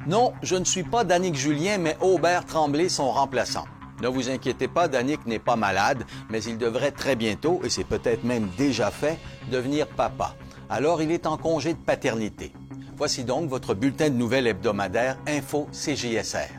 Non, je ne suis pas Danick Julien, mais Aubert Tremblay, son remplaçant. Ne vous inquiétez pas, Danick n'est pas malade, mais il devrait très bientôt, et c'est peut-être même déjà fait, devenir papa. Alors il est en congé de paternité. Voici donc votre bulletin de nouvelles hebdomadaire Info CJSR.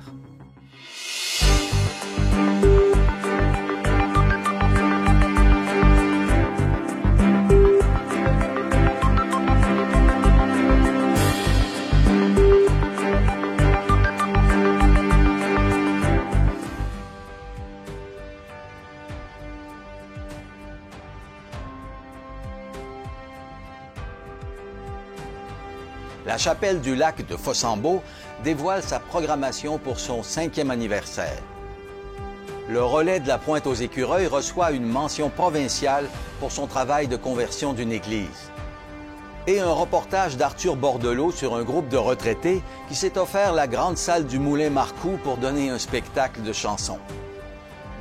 La chapelle du lac de Fossambeau dévoile sa programmation pour son 5e anniversaire. Le relais de la Pointe aux Écureuils reçoit une mention provinciale pour son travail de conversion d'une église. Et un reportage d'Arthur Bordelot sur un groupe de retraités qui s'est offert la grande salle du Moulin Marcoux pour donner un spectacle de chansons.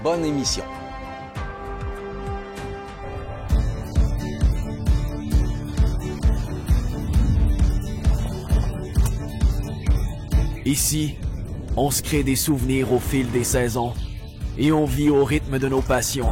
Bonne émission. Ici, on se crée des souvenirs au fil des saisons et on vit au rythme de nos passions.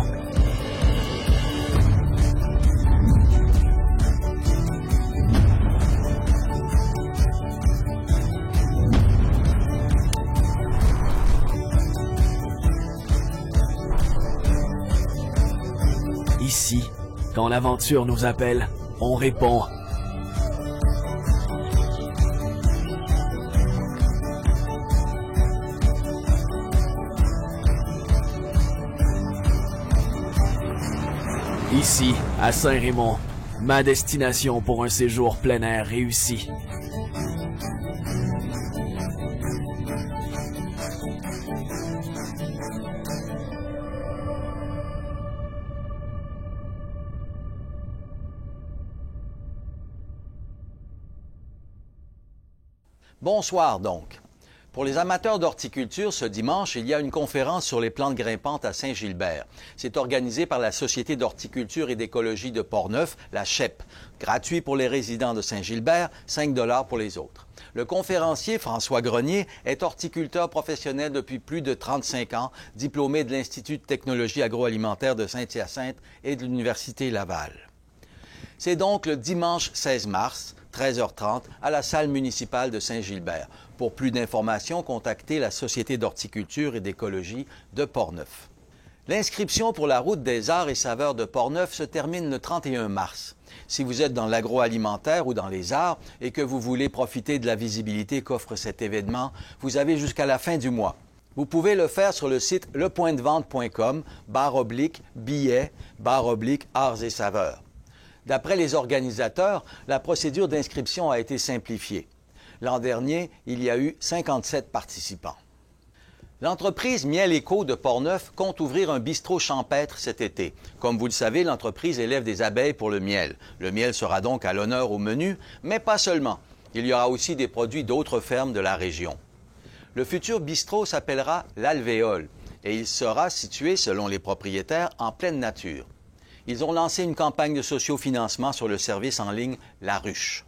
Ici, quand l'aventure nous appelle, on répond. Ici, à Saint-Raymond, ma destination pour un séjour plein air réussi. Bonsoir donc. Pour les amateurs d'horticulture, ce dimanche, il y a une conférence sur les plantes grimpantes à Saint-Gilbert. C'est organisé par la Société d'horticulture et d'écologie de Portneuf, la CHEP. Gratuit pour les résidents de Saint-Gilbert, 5 $ pour les autres. Le conférencier François Grenier est horticulteur professionnel depuis plus de 35 ans, diplômé de l'Institut de technologie agroalimentaire de Saint-Hyacinthe et de l'Université Laval. C'est donc le dimanche 16 mars, 13h30, à la salle municipale de Saint-Gilbert. Pour plus d'informations, contactez la Société d'horticulture et d'écologie de Portneuf. L'inscription pour la route des arts et saveurs de Portneuf se termine le 31 mars. Si vous êtes dans l'agroalimentaire ou dans les arts et que vous voulez profiter de la visibilité qu'offre cet événement, vous avez jusqu'à la fin du mois. Vous pouvez le faire sur le site lepointdevente.com/billets/arts et saveurs. D'après les organisateurs, la procédure d'inscription a été simplifiée. L'an dernier, il y a eu 57 participants. L'entreprise Miel Éco de Portneuf compte ouvrir un bistrot champêtre cet été. Comme vous le savez, l'entreprise élève des abeilles pour le miel. Le miel sera donc à l'honneur au menu, mais pas seulement. Il y aura aussi des produits d'autres fermes de la région. Le futur bistrot s'appellera l'Alvéole et il sera situé, selon les propriétaires, en pleine nature. Ils ont lancé une campagne de sociofinancement sur le service en ligne La Ruche.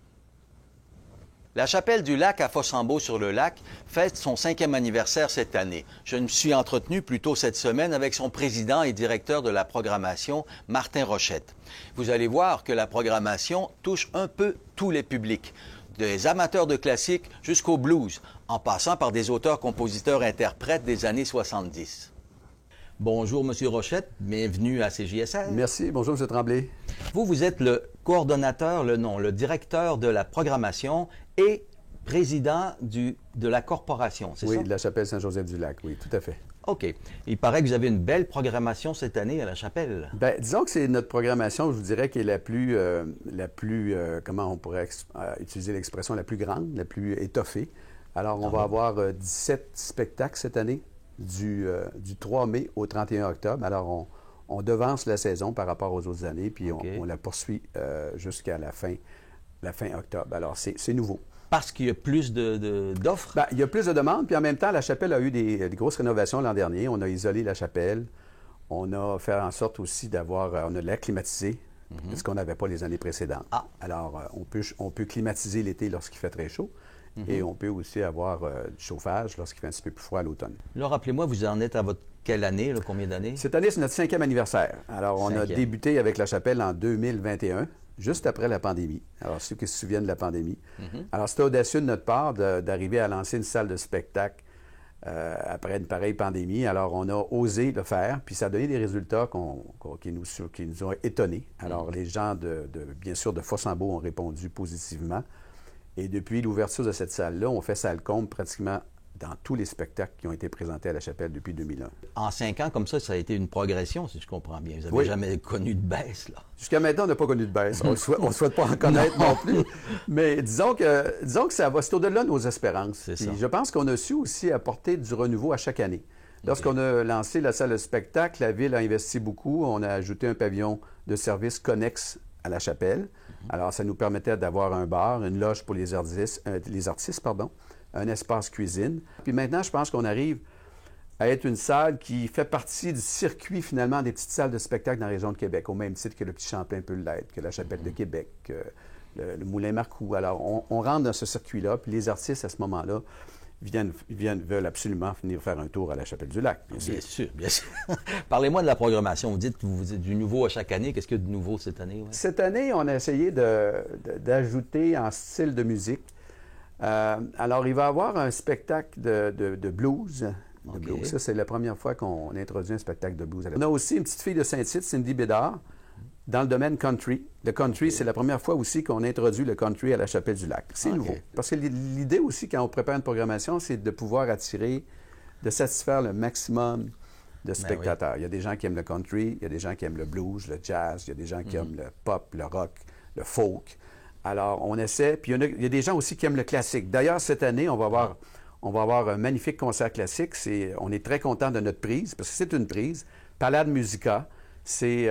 La chapelle du lac à Fossambeau-sur-le-Lac fête son 5e anniversaire cette année. Je me suis entretenu plus tôt cette semaine avec son président et directeur de la programmation, Martin Rochette. Vous allez voir que la programmation touche un peu tous les publics, des amateurs de classiques jusqu'au blues, en passant par des auteurs, compositeurs, interprètes des années 70. Bonjour, M. Rochette. Bienvenue à CJSR. Merci. Bonjour, M. Tremblay. Vous êtes le coordonnateur, le directeur de la programmation et président de la corporation, c'est ça? Oui, de la chapelle Saint-Joseph-du-Lac, oui, tout à fait. OK. Il paraît que vous avez une belle programmation cette année à la chapelle. Bien, disons que c'est notre programmation, je vous dirais, qui est la plus comment on pourrait utiliser l'expression, la plus grande, la plus étoffée. Alors, on va avoir 17 spectacles cette année, du 3 mai au 31 octobre. Alors, on devance la saison par rapport aux autres années, puis on la poursuit jusqu'à la fin octobre. Alors, c'est nouveau. Parce qu'il y a plus d'offres? Bien, il y a plus de demandes, puis en même temps, la chapelle a eu des grosses rénovations l'an dernier. On a isolé la chapelle. On a fait en sorte aussi on a l'air climatisé, ce qu'on n'avait pas les années précédentes. Alors, on peut climatiser l'été lorsqu'il fait très chaud. et on peut aussi avoir du chauffage lorsqu'il fait un petit peu plus froid à l'automne. Là, rappelez-moi, vous en êtes à votre quelle année, là, combien d'années? Cette année, c'est notre 5e anniversaire. Alors, on a débuté avec La Chapelle en 2021, juste après la pandémie. Alors, ceux qui se souviennent de la pandémie. Alors, c'était audacieux de notre part d'arriver à lancer une salle de spectacle après une pareille pandémie. Alors, on a osé le faire, puis ça a donné des résultats qui nous ont étonnés. Alors, les gens, bien sûr, de Fossambeau ont répondu positivement. Et depuis l'ouverture de cette salle-là, on fait salle comble pratiquement dans tous les spectacles qui ont été présentés à La Chapelle depuis 2001. En 5 ans, comme ça a été une progression, si je comprends bien. Vous n'avez jamais connu de baisse, là. Jusqu'à maintenant, on n'a pas connu de baisse. On ne souhaite pas en connaître non plus. Mais disons que ça va, c'est au-delà de nos espérances. Je pense qu'on a su aussi apporter du renouveau à chaque année. Lorsqu'on a lancé la salle de spectacle, la Ville a investi beaucoup. On a ajouté un pavillon de service connexe à La Chapelle. Alors, ça nous permettait d'avoir un bar, une loge pour les artistes, un espace cuisine. Puis maintenant, je pense qu'on arrive à être une salle qui fait partie du circuit, finalement, des petites salles de spectacle dans la région de Québec, au même titre que le Petit Champlain peut l'être, que la Chapelle de Québec, que le Moulin Marcoux. Alors, on rentre dans ce circuit-là, puis les artistes, à ce moment-là, veulent absolument venir faire un tour à la Chapelle-du-Lac, bien sûr. Bien sûr, bien sûr. Parlez-moi de la programmation. Vous dites que vous dites du nouveau à chaque année. Qu'est-ce qu'il y a de nouveau cette année? Ouais? Cette année, on a essayé d'ajouter en style de musique. Alors, il va y avoir un spectacle de blues. Ça, c'est la première fois qu'on introduit un spectacle de blues. On a aussi une petite fille de Saint-Tite, Cindy Bédard, dans le domaine country. Le country, c'est la première fois aussi qu'on introduit le country à la Chapelle-du-Lac. C'est nouveau. Parce que l'idée aussi, quand on prépare une programmation, c'est de pouvoir de satisfaire le maximum de spectateurs. Il y a des gens qui aiment le country, il y a des gens qui aiment le blues, le jazz, il y a des gens qui aiment le pop, le rock, le folk. Alors, on essaie. Puis, il y a des gens aussi qui aiment le classique. D'ailleurs, cette année, on va avoir un magnifique concert classique. On est très content de notre prise, parce que c'est une prise. Palade Musica, c'est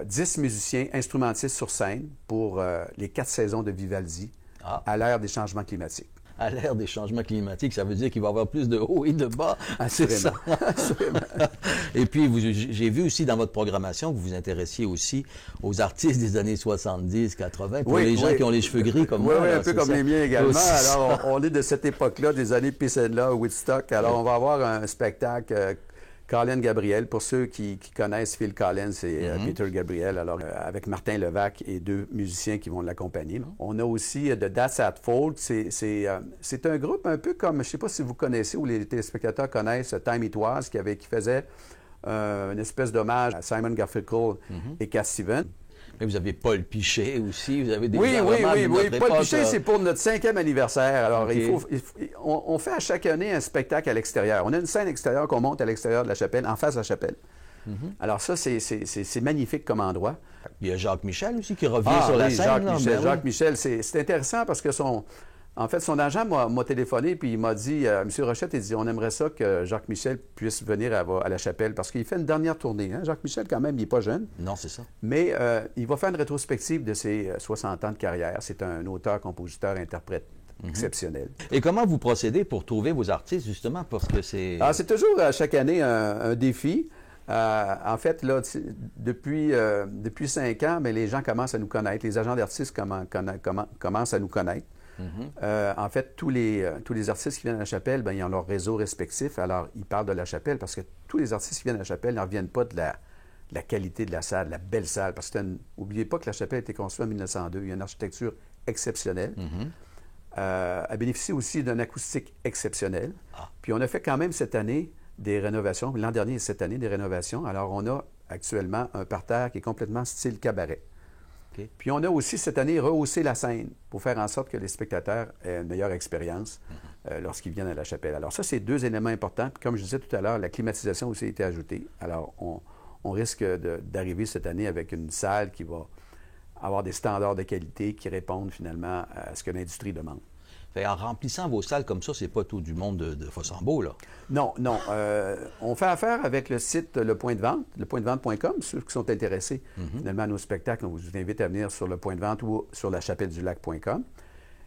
10 musiciens instrumentistes sur scène pour les 4 saisons de Vivaldi à l'ère des changements climatiques. À l'ère des changements climatiques, ça veut dire qu'il va y avoir plus de hauts et de bas. Assurément. Assurément. Et puis, j'ai vu aussi dans votre programmation que vous vous intéressiez aussi aux artistes des années 70, 80, pour les gens qui ont les cheveux gris comme moi. Oui, un peu comme les miens également. Alors, on est de cette époque-là, des années Peace and Love, Woodstock. Alors, on va avoir un spectacle... Colin Gabriel, pour ceux qui connaissent Phil Collins et Peter Gabriel, alors avec Martin Levac et 2 musiciens qui vont l'accompagner. On a aussi The That's at Fault. C'est un groupe un peu comme, je ne sais pas si vous connaissez ou les téléspectateurs connaissent Time It Was, qui faisait une espèce d'hommage à Simon Garfunkel et Cat Stevens. Mais vous avez Paul Pichet aussi, vous avez des Oui. Paul époque, Pichet, c'est pour notre 5e anniversaire. Alors, on fait à chaque année un spectacle à l'extérieur. On a une scène extérieure qu'on monte à l'extérieur de la chapelle, en face de la chapelle. Alors ça, c'est magnifique comme endroit. Il y a Jacques Michel aussi qui revient sur la scène. Jacques Michel, c'est intéressant parce que son agent m'a téléphoné puis il m'a dit, M. Rochette, il dit, on aimerait ça que Jacques Michel puisse venir à la chapelle parce qu'il fait une dernière tournée. Hein? Jacques Michel, quand même, il n'est pas jeune. Non, c'est ça. Mais il va faire une rétrospective de ses 60 ans de carrière. C'est un auteur, compositeur, interprète exceptionnel. Et comment vous procédez pour trouver vos artistes, justement, parce que c'est... C'est toujours, chaque année, un défi. En fait, là, depuis 5 ans, mais les gens commencent à nous connaître. Les agents d'artistes commencent à nous connaître. En fait, tous les artistes qui viennent à la chapelle, ils ont leur réseau respectif. Alors, ils parlent de la chapelle parce que tous les artistes qui viennent à la chapelle ne reviennent pas de la qualité de la salle, de la belle salle. Parce que n'oubliez pas que la chapelle a été construite en 1902. Il y a une architecture exceptionnelle. Elle bénéficie aussi d'une acoustique exceptionnelle. Puis, on a fait quand même cette année des rénovations. L'an dernier et cette année, des rénovations. Alors, on a actuellement un parterre qui est complètement style cabaret. Puis on a aussi cette année rehaussé la scène pour faire en sorte que les spectateurs aient une meilleure expérience lorsqu'ils viennent à la chapelle. Alors ça, c'est 2 éléments importants. Puis comme je disais tout à l'heure, la climatisation aussi a été ajoutée. Alors on risque d'arriver cette année avec une salle qui va avoir des standards de qualité qui répondent finalement à ce que l'industrie demande. En remplissant vos salles comme ça, c'est pas tout du monde de Fossambeau, là? Non. On fait affaire avec le site Le Point de Vente, lepointdevente.com, ceux qui sont intéressés finalement à nos spectacles. On vous invite à venir sur Le Point de Vente ou sur lachapelledulac.com.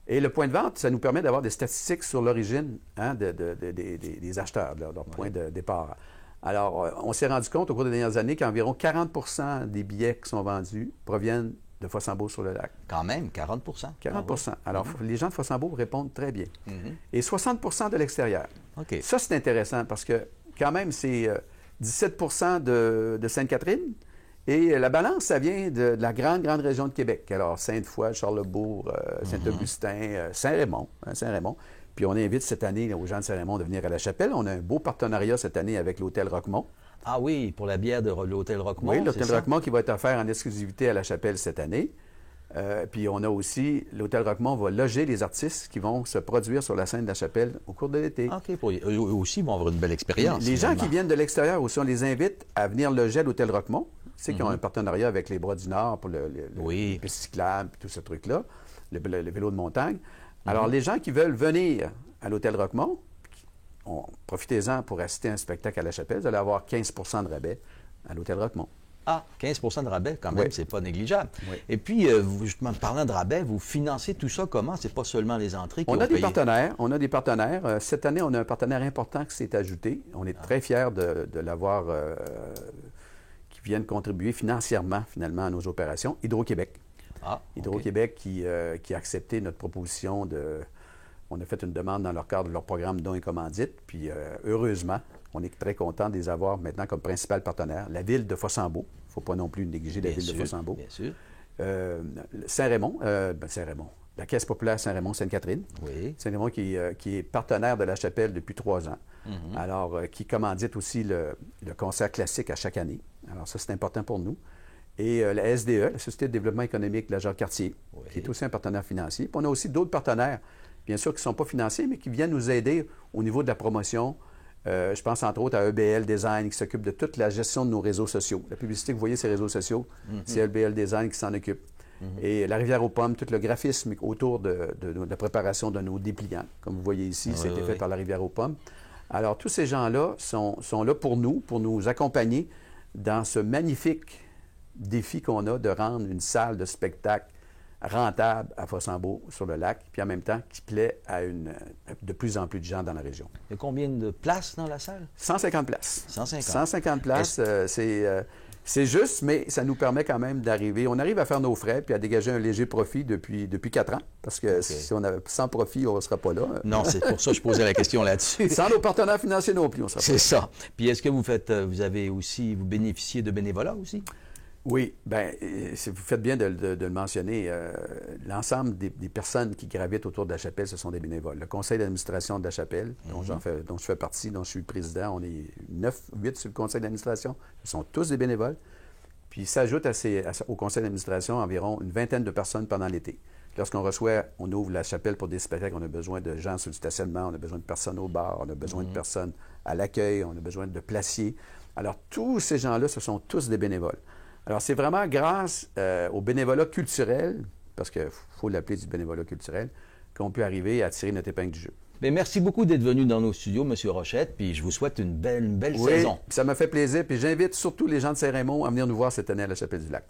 Et Le Point de Vente, ça nous permet d'avoir des statistiques sur l'origine des acheteurs, de leur point de départ. Alors, on s'est rendu compte au cours des dernières années qu'environ 40 des billets qui sont vendus proviennent de Fossambeau-sur-le-Lac. Quand même, 40 40 Alors, les gens de Fossambeau répondent très bien. Et 60 de l'extérieur. OK. Ça, c'est intéressant parce que, quand même, c'est 17 de Sainte-Catherine. Et la balance, ça vient de la grande région de Québec. Alors, Sainte-Foy, Charlesbourg, Saint-Augustin, Saint-Raymond. Saint-Raymond. Puis on invite cette année aux gens de Saint-Raymond de venir à la chapelle. On a un beau partenariat cette année avec l'Hôtel Roquemont. Ah oui, pour la bière de l'Hôtel Roquemont. Oui, l'Hôtel Roquemont qui va être offert en exclusivité à la chapelle cette année. Puis on a aussi, l'Hôtel Roquemont va loger les artistes qui vont se produire sur la scène de la chapelle au cours de l'été. OK, eux aussi vont avoir une belle expérience. Les gens qui viennent de l'extérieur aussi, on les invite à venir loger à l'Hôtel Roquemont. Tu sais qu'ils ont un partenariat avec les Bras du Nord pour les pistes cyclables et tout ce truc-là, le vélo de montagne. Alors, les gens qui veulent venir à l'Hôtel Roquemont, profitez-en pour assister à un spectacle à la chapelle, vous allez avoir 15 de rabais à l'Hôtel Roquemont. Ah, 15 de rabais, quand même, Oui. c'est pas négligeable. Oui. Et puis, justement, parlant de rabais, vous financez tout ça comment? C'est pas seulement les entrées qui On vont a des payer. partenaires. On a des partenaires. Cette année, on a un partenaire important qui s'est ajouté. On est très fiers de l'avoir, qui viennent contribuer financièrement, finalement, à nos opérations. Hydro-Québec. Ah, Hydro-Québec qui a accepté notre proposition de... On a fait une demande dans leur cadre de leur programme dons et commandites, puis heureusement, on est très content de les avoir maintenant comme principal partenaire. La ville de Fossambeau, il ne faut pas non plus négliger la ville de Fossambeau. Bien sûr. Saint-Raymond, la Caisse populaire Saint-Raymond-Sainte-Catherine. Oui. Saint-Raymond qui est partenaire de la chapelle depuis 3 ans. Alors, qui commandite aussi le concert classique à chaque année. Alors, ça, c'est important pour nous. Et la SDE, la Société de développement économique de la Jacques-Cartier, qui est aussi un partenaire financier. Puis on a aussi d'autres partenaires, bien sûr, qui ne sont pas financiers, mais qui viennent nous aider au niveau de la promotion. Je pense entre autres à EBL Design, qui s'occupe de toute la gestion de nos réseaux sociaux. La publicité que vous voyez, ces réseaux sociaux, c'est EBL Design qui s'en occupe. Et la Rivière aux Pommes, tout le graphisme autour de la préparation de nos dépliants, comme vous voyez ici, ça a été fait par la Rivière aux Pommes. Alors, tous ces gens-là sont là pour nous accompagner dans ce magnifique défi qu'on a de rendre une salle de spectacle rentable à Fossambeau-sur-le-Lac, puis en même temps qui plaît à de plus en plus de gens dans la région. Il y a combien de places dans la salle? 150 places. 150. 150 places, c'est juste, mais ça nous permet quand même d'arriver. On arrive à faire nos frais puis à dégager un léger profit depuis 4 ans, parce que si on avait sans profit, on ne sera pas là. Non, c'est pour ça que je posais la question là-dessus. Sans nos partenaires financiers non plus, on ne sera pas là. C'est ça. Puis est-ce que vous bénéficiez de bénévolat aussi? Oui, bien, vous faites bien de le mentionner. L'ensemble des personnes qui gravitent autour de la chapelle, ce sont des bénévoles. Le conseil d'administration de la chapelle, dont je fais partie, dont je suis le président, on est 8 sur le conseil d'administration, ce sont tous des bénévoles. Puis il s'ajoute au conseil d'administration environ une vingtaine de personnes pendant l'été. Lorsqu'on ouvre la chapelle pour des spectacles, on a besoin de gens sur le stationnement, on a besoin de personnes au bar, on a besoin de personnes à l'accueil, on a besoin de placiers. Alors, tous ces gens-là, ce sont tous des bénévoles. Alors, c'est vraiment grâce au bénévolat culturel, parce qu'il faut l'appeler du bénévolat culturel, qu'on peut arriver à tirer notre épingle du jeu. Bien, merci beaucoup d'être venu dans nos studios, M. Rochette, puis je vous souhaite une belle Oui, saison. Ça m'a fait plaisir, puis j'invite surtout les gens de Saint-Raymond à venir nous voir cette année à la Chapelle-du-Lac.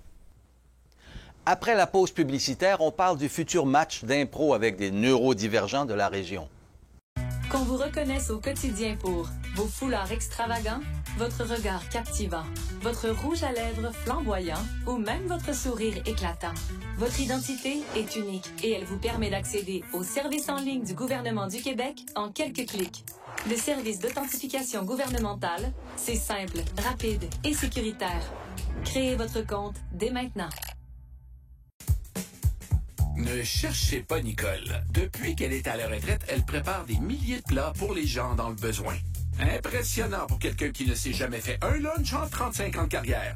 Après la pause publicitaire, on parle du futur match d'impro avec des neurodivergents de la région. Qu'on vous reconnaisse au quotidien pour vos foulards extravagants, votre regard captivant, votre rouge à lèvres flamboyant ou même votre sourire éclatant. Votre identité est unique et elle vous permet d'accéder aux services en ligne du gouvernement du Québec en quelques clics. Le service d'authentification gouvernementale, c'est simple, rapide et sécuritaire. Créez votre compte dès maintenant. Ne cherchez pas Nicole. Depuis qu'elle est à la retraite, elle prépare des milliers de plats pour les gens dans le besoin. Impressionnant pour quelqu'un qui ne s'est jamais fait un lunch en 35 ans de carrière.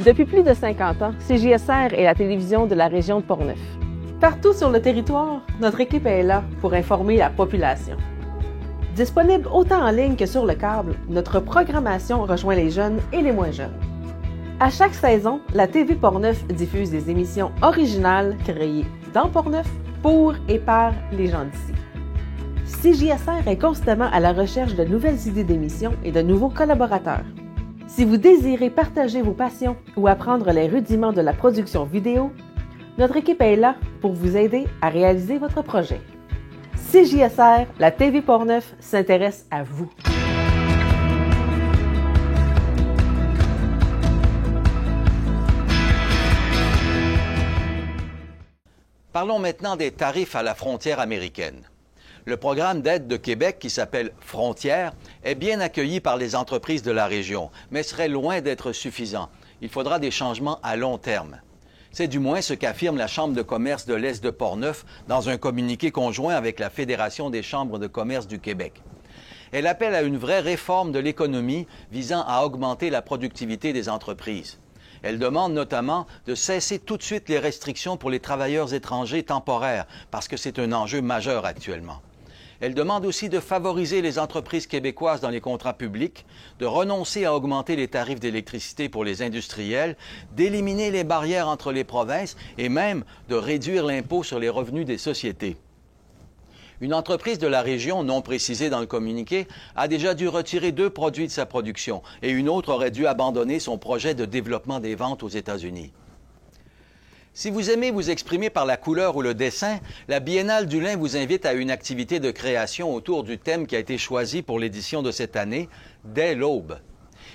Depuis plus de 50 ans, CJSR est la télévision de la région de Portneuf. Partout sur le territoire, notre équipe est là pour informer la population. Disponible autant en ligne que sur le câble, notre programmation rejoint les jeunes et les moins jeunes. À chaque saison, la TV Portneuf diffuse des émissions originales créées dans Portneuf pour et par les gens d'ici. CJSR est constamment à la recherche de nouvelles idées d'émissions et de nouveaux collaborateurs. Si vous désirez partager vos passions ou apprendre les rudiments de la production vidéo, notre équipe est là pour vous aider à réaliser votre projet. CJSR, la TV Portneuf s'intéresse à vous. Parlons maintenant des tarifs à la frontière américaine. Le programme d'aide de Québec, qui s'appelle Frontières, est bien accueilli par les entreprises de la région, mais serait loin d'être suffisant. Il faudra des changements à long terme. C'est du moins ce qu'affirme la Chambre de commerce de l'Est de Portneuf dans un communiqué conjoint avec la Fédération des chambres de commerce du Québec. Elle appelle à une vraie réforme de l'économie visant à augmenter la productivité des entreprises. Elle demande notamment de cesser tout de suite les restrictions pour les travailleurs étrangers temporaires, parce que c'est un enjeu majeur actuellement. Elle demande aussi de favoriser les entreprises québécoises dans les contrats publics, de renoncer à augmenter les tarifs d'électricité pour les industriels, d'éliminer les barrières entre les provinces et même de réduire l'impôt sur les revenus des sociétés. Une entreprise de la région, non précisée dans le communiqué, a déjà dû retirer 2 produits de sa production et une autre aurait dû abandonner son projet de développement des ventes aux États-Unis. Si vous aimez vous exprimer par la couleur ou le dessin, la Biennale du lin vous invite à une activité de création autour du thème qui a été choisi pour l'édition de cette année, « Dès l'aube ».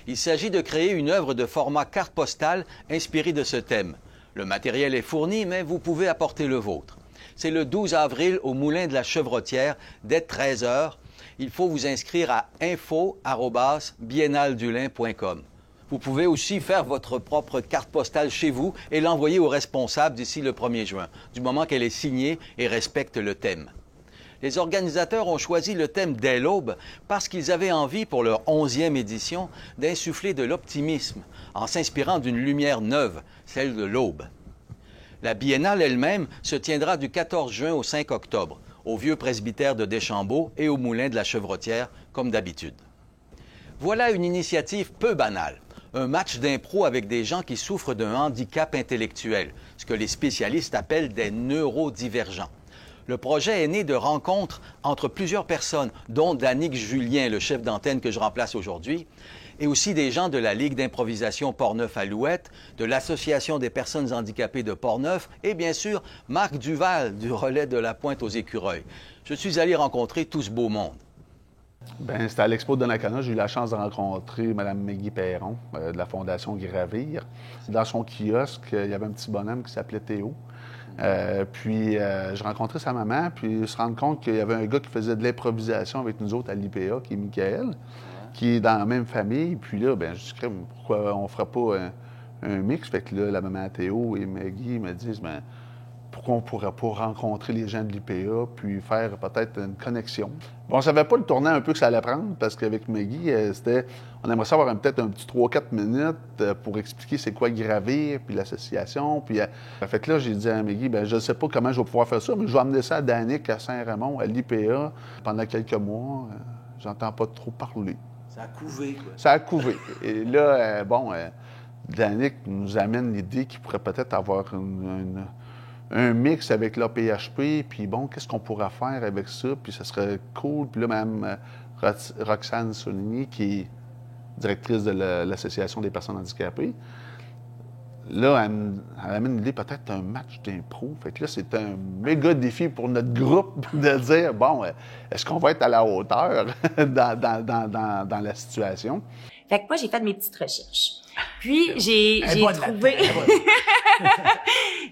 Il s'agit de créer une œuvre de format carte postale inspirée de ce thème. Le matériel est fourni, mais vous pouvez apporter le vôtre. C'est le 12 avril au Moulin de la Chevrotière, dès 13 h. Il faut vous inscrire à info@biennaldulin.com. Vous pouvez aussi faire votre propre carte postale chez vous et l'envoyer au responsable d'ici le 1er juin, du moment qu'elle est signée et respecte le thème. Les organisateurs ont choisi le thème Dès l'aube parce qu'ils avaient envie, pour leur 11e édition, d'insuffler de l'optimisme en s'inspirant d'une lumière neuve, celle de l'aube. La biennale elle-même se tiendra du 14 juin au 5 octobre, au vieux presbytère de Deschambault et au Moulin de la Chevrotière, comme d'habitude. Voilà une initiative peu banale. Un match d'impro avec des gens qui souffrent d'un handicap intellectuel, ce que les spécialistes appellent des neurodivergents. Le projet est né de rencontres entre plusieurs personnes, dont Danick Julien, le chef d'antenne que je remplace aujourd'hui, et aussi des gens de la Ligue d'improvisation Portneuf-Alouette, de l'Association des personnes handicapées de Portneuf et bien sûr Marc Duval du Relais de la Pointe aux Écureuils. Je suis allé rencontrer tout ce beau monde. Bien, c'était à l'Expo de Donnacona. J'ai eu la chance de rencontrer Mme Maggie Perron de la Fondation Gravir. Dans son kiosque, il y avait un petit bonhomme qui s'appelait Théo. J'ai rencontré sa maman, puis se rendre compte qu'il y avait un gars qui faisait de l'improvisation avec nous autres à l'IPA, qui est Michael, qui est dans la même famille. Puis là, bien, je me suis dit, pourquoi on ne fera pas un mix? Fait que là, la maman Théo et Maggie me disent, bien, pourquoi on ne pourrait pas rencontrer les gens de l'IPA puis faire peut-être une connexion. Bon, on ne savait pas le tournant un peu que ça allait prendre parce qu'avec Maggie, on aimerait savoir peut-être un petit 3-4 minutes pour expliquer c'est quoi Gravir puis l'association. Puis, fait que là, j'ai dit à Maggie, bien, je ne sais pas comment je vais pouvoir faire ça, mais je vais amener ça à Danick à Saint-Raymond, à l'IPA, pendant quelques mois. J'entends pas trop parler. Ça a couvé, quoi. Ça a couvé. Et là, Danick nous amène l'idée qu'il pourrait peut-être avoir un mix avec l'APHP, puis bon, qu'est-ce qu'on pourrait faire avec ça, puis ça serait cool. Puis là, Mme Roxane Soligny, qui est directrice de l'Association des personnes handicapées, là, elle amène l'idée peut-être un match d'impro. Fait que là, c'est un méga défi pour notre groupe de dire, bon, est-ce qu'on va être à la hauteur dans la situation? Fait que moi, j'ai fait mes petites recherches. Puis, j'ai trouvé...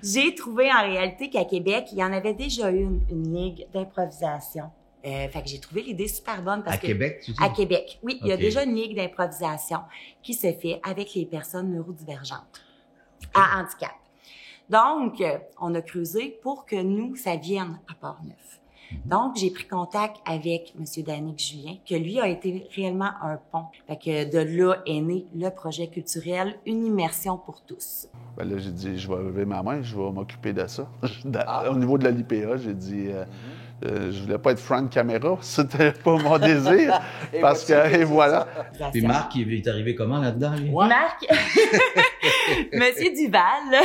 J'ai trouvé en réalité qu'à Québec, il y en avait déjà eu une ligue d'improvisation. Fait que j'ai trouvé l'idée super bonne parce que... Québec, tu dis? À Québec, oui. Il y a déjà une ligue d'improvisation qui se fait avec les personnes neurodivergentes à handicap. Donc, on a creusé pour que nous, ça vienne à Portneuf. Donc, j'ai pris contact avec M. Danick Julien, que lui a été réellement un pont. Fait que de là est né le projet culturel Une immersion pour tous. Bien là, j'ai dit, je vais lever ma main, je vais m'occuper de ça. Au niveau de la LIPA, j'ai dit, je voulais pas être front caméra, c'était pas mon désir. Parce que, et voilà. Puis Marc, il est arrivé comment là-dedans, lui? Marc, Monsieur Duval,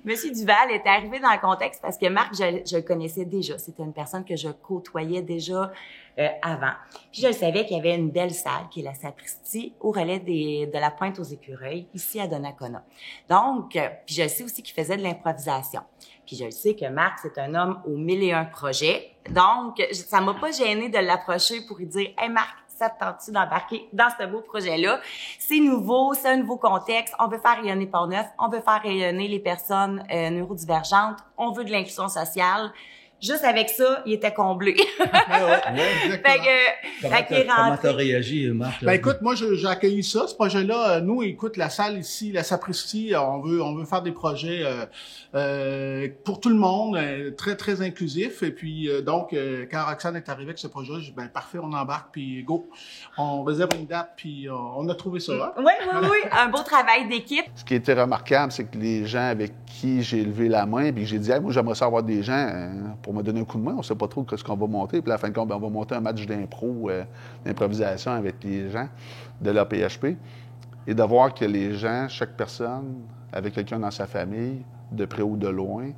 Monsieur Duval est arrivé dans le contexte parce que Marc, je le connaissais déjà. C'était une personne que je côtoyais déjà avant. Puis je le savais qu'il y avait une belle salle qui est la sacristie au relais de la Pointe aux Écureuils, ici à Donnacona. Donc, puis je sais aussi qu'il faisait de l'improvisation. Puis je le sais que Marc, c'est un homme aux 1001 projets. Donc, ça m'a pas gêné de l'approcher pour lui dire « Hey Marc, ça te tente-tu d'embarquer dans ce beau projet-là? C'est nouveau, c'est un nouveau contexte. On veut faire rayonner Portneuf, on veut faire rayonner les personnes neurodivergentes, on veut de l'inclusion sociale. Juste avec ça, il était comblé. Comment t'as réagi, Marc? Ben écoute, moi j'ai accueilli ça, ce projet-là. Nous, écoute, la salle ici, la Sapristi, on veut faire des projets pour tout le monde, très très inclusifs. Et puis donc, quand Roxane est arrivée avec ce projet, j'ai dit ben parfait, on embarque, puis go, on réserve une date, puis on a trouvé ça. Hein? Oui, un beau travail d'équipe. Ce qui était remarquable, c'est que les gens avec qui j'ai levé la main, puis j'ai dit hey, moi j'aimerais ça avoir des gens pour me donner un coup de main, on ne sait pas trop ce qu'on va monter. Puis à la fin de compte, on va monter un match d'impro, d'improvisation avec les gens de l'APHP. Et de voir que les gens, chaque personne, avait quelqu'un dans sa famille, de près ou de loin,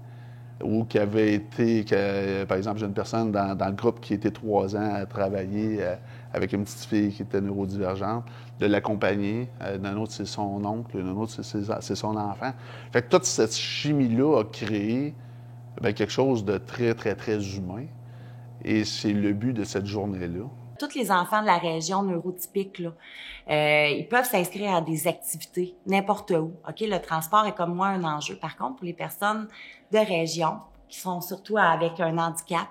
ou qui avait été, par exemple, j'ai une personne dans le groupe qui était 3 ans à travailler avec une petite fille qui était neurodivergente, de l'accompagner. D'un autre, c'est son oncle, d'un autre, c'est son enfant. Fait que toute cette chimie-là a créé quelque chose de très, très, très humain. Et c'est le but de cette journée-là. Tous les enfants de la région neurotypique, là, ils peuvent s'inscrire à des activités n'importe où. OK, le transport est comme moi un enjeu. Par contre, pour les personnes de région qui sont surtout avec un handicap,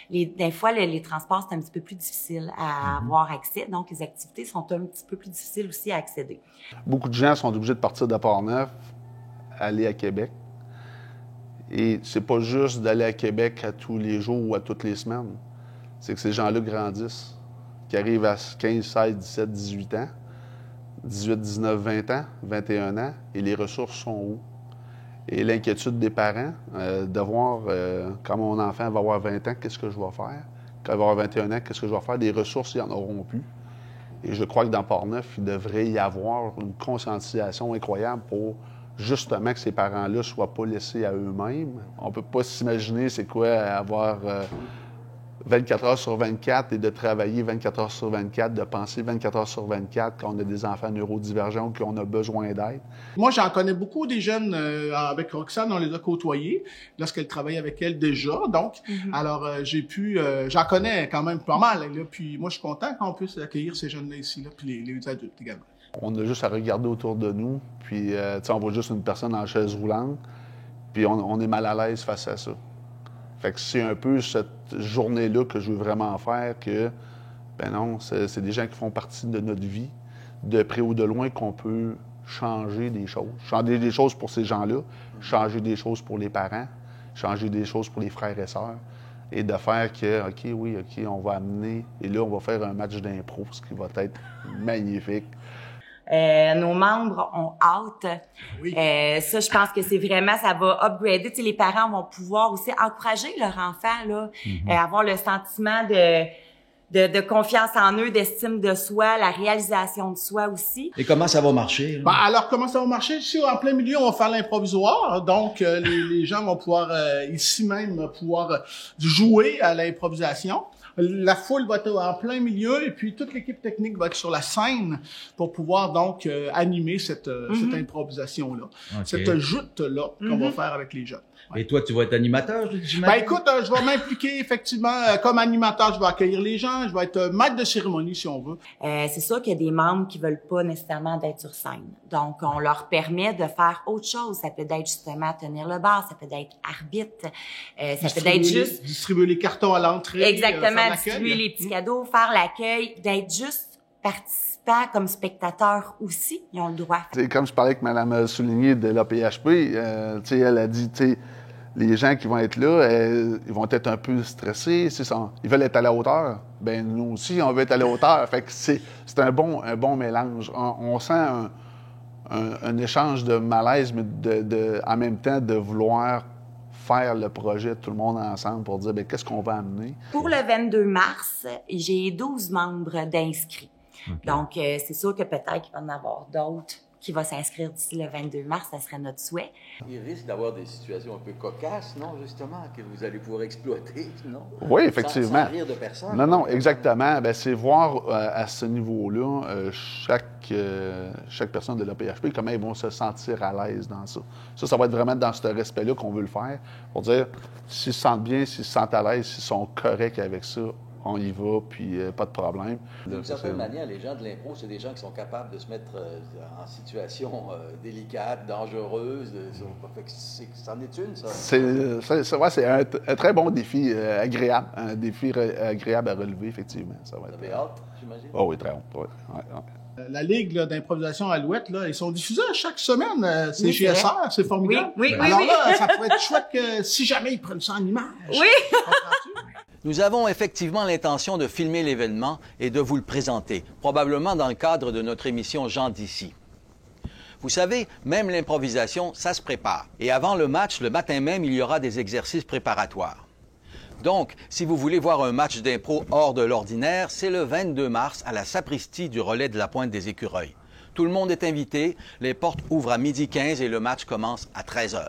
des fois, les transports, c'est un petit peu plus difficile à avoir accès. Donc, les activités sont un petit peu plus difficiles aussi à accéder. Beaucoup de gens sont obligés de partir de Portneuf, aller à Québec. Et c'est pas juste d'aller à Québec à tous les jours ou à toutes les semaines. C'est que ces gens-là grandissent, qui arrivent à 15, 16, 17, 18 ans, 18, 19, 20 ans, 21 ans, et les ressources sont où? Et l'inquiétude des parents, de voir quand mon enfant va avoir 20 ans, qu'est-ce que je vais faire? Quand il va avoir 21 ans, qu'est-ce que je vais faire? Des ressources, ils n'en auront plus. Et je crois que dans Portneuf, il devrait y avoir une conscientisation incroyable pour justement que ces parents-là ne soient pas laissés à eux-mêmes. On ne peut pas s'imaginer c'est quoi avoir 24 heures sur 24 et de travailler 24 heures sur 24, de penser 24 heures sur 24 quand on a des enfants neurodivergents ou qu'on a besoin d'aide. Moi, j'en connais beaucoup des jeunes avec Roxane, on les a côtoyés lorsqu'elle travaillait avec elle déjà. Donc, alors j'en connais quand même pas mal. Là, puis moi, je suis content qu'on puisse accueillir ces jeunes-là ici, là, puis les adultes également. On a juste à regarder autour de nous, puis on voit juste une personne en chaise roulante, puis on est mal à l'aise face à ça. Fait que c'est un peu cette journée-là que je veux vraiment faire, que, ben non, c'est des gens qui font partie de notre vie, de près ou de loin, qu'on peut changer des choses. Changer des choses pour ces gens-là, changer des choses pour les parents, changer des choses pour les frères et sœurs, et de faire que, OK, on va amener, et là, on va faire un match d'impro, ce qui va être magnifique. Nos membres ont hâte. Oui. Ça, je pense que c'est vraiment, ça va upgrader. Tu sais, les parents vont pouvoir aussi encourager leur enfant, là, avoir le sentiment de confiance en eux, d'estime de soi, la réalisation de soi aussi. Et comment ça va marcher? Ben, alors, comment ça va marcher? Ici, en plein milieu, on va faire l'improvisoire. Donc, les gens vont pouvoir, ici même, pouvoir jouer à l'improvisation. La foule va être en plein milieu et puis toute l'équipe technique va être sur la scène pour pouvoir donc animer cette improvisation-là, cette joute-là qu'on va faire avec les jeunes. Et toi, tu vas être animateur, j'imagine? Ben écoute, je vais m'impliquer effectivement comme animateur, je vais accueillir les gens, je vais être maître de cérémonie si on veut. C'est sûr qu'il y a des membres qui veulent pas nécessairement d'être sur scène. Donc, on leur permet de faire autre chose. Ça peut être justement tenir le bar, ça peut être arbitre, ça peut être juste... Distribuer les cartons à l'entrée. Exactement, distribuer les petits cadeaux, faire l'accueil, d'être juste participant comme spectateur aussi, ils ont le droit. T'sais, comme je parlais avec Mme Souligné de l'APHP, elle a dit, les gens qui vont être là, ils vont être un peu stressés, ils veulent être à la hauteur. Ben nous aussi, on veut être à la hauteur. Fait que c'est un bon mélange. On sent un échange de malaise, mais en même temps de vouloir faire le projet tout le monde ensemble pour dire qu'est-ce qu'on va amener. Pour le 22 mars, j'ai 12 membres d'inscrits. Okay. Donc, c'est sûr que peut-être qu'il va y en avoir d'autres qui vont s'inscrire d'ici le 22 mars, ça serait notre souhait. Il risque d'avoir des situations un peu cocasses, non, justement, que vous allez pouvoir exploiter, non? Oui, effectivement. Sans rire de personne. Non, exactement. C'est voir à ce niveau-là chaque personne de l'APHP, comment ils vont se sentir à l'aise dans ça. Ça va être vraiment dans ce respect-là qu'on veut le faire, pour dire s'ils se sentent bien, s'ils se sentent à l'aise, s'ils sont corrects avec ça, on y va, puis pas de problème. D'une certaine manière, les gens de l'impro, c'est des gens qui sont capables de se mettre en situation délicate, dangereuse. C'en est une, ça? C'est un très bon défi, agréable. Un défi agréable à relever, effectivement. Vous avez hâte, j'imagine? Oh oui, très hâte. Ouais. La Ligue d'improvisation Alouette, là, ils sont diffusés chaque semaine. C'est GSR, c'est formidable. Oui. Alors là, ça pourrait être chouette que si jamais ils prennent ça en image. Oui! Nous avons effectivement l'intention de filmer l'événement et de vous le présenter, probablement dans le cadre de notre émission Gens d'ici. Vous savez, même l'improvisation, ça se prépare. Et avant le match, le matin même, il y aura des exercices préparatoires. Donc, si vous voulez voir un match d'impro hors de l'ordinaire, c'est le 22 mars à la Sapristie du Relais de la Pointe des Écureuils. Tout le monde est invité, les portes ouvrent à 12h15 et le match commence à 13h.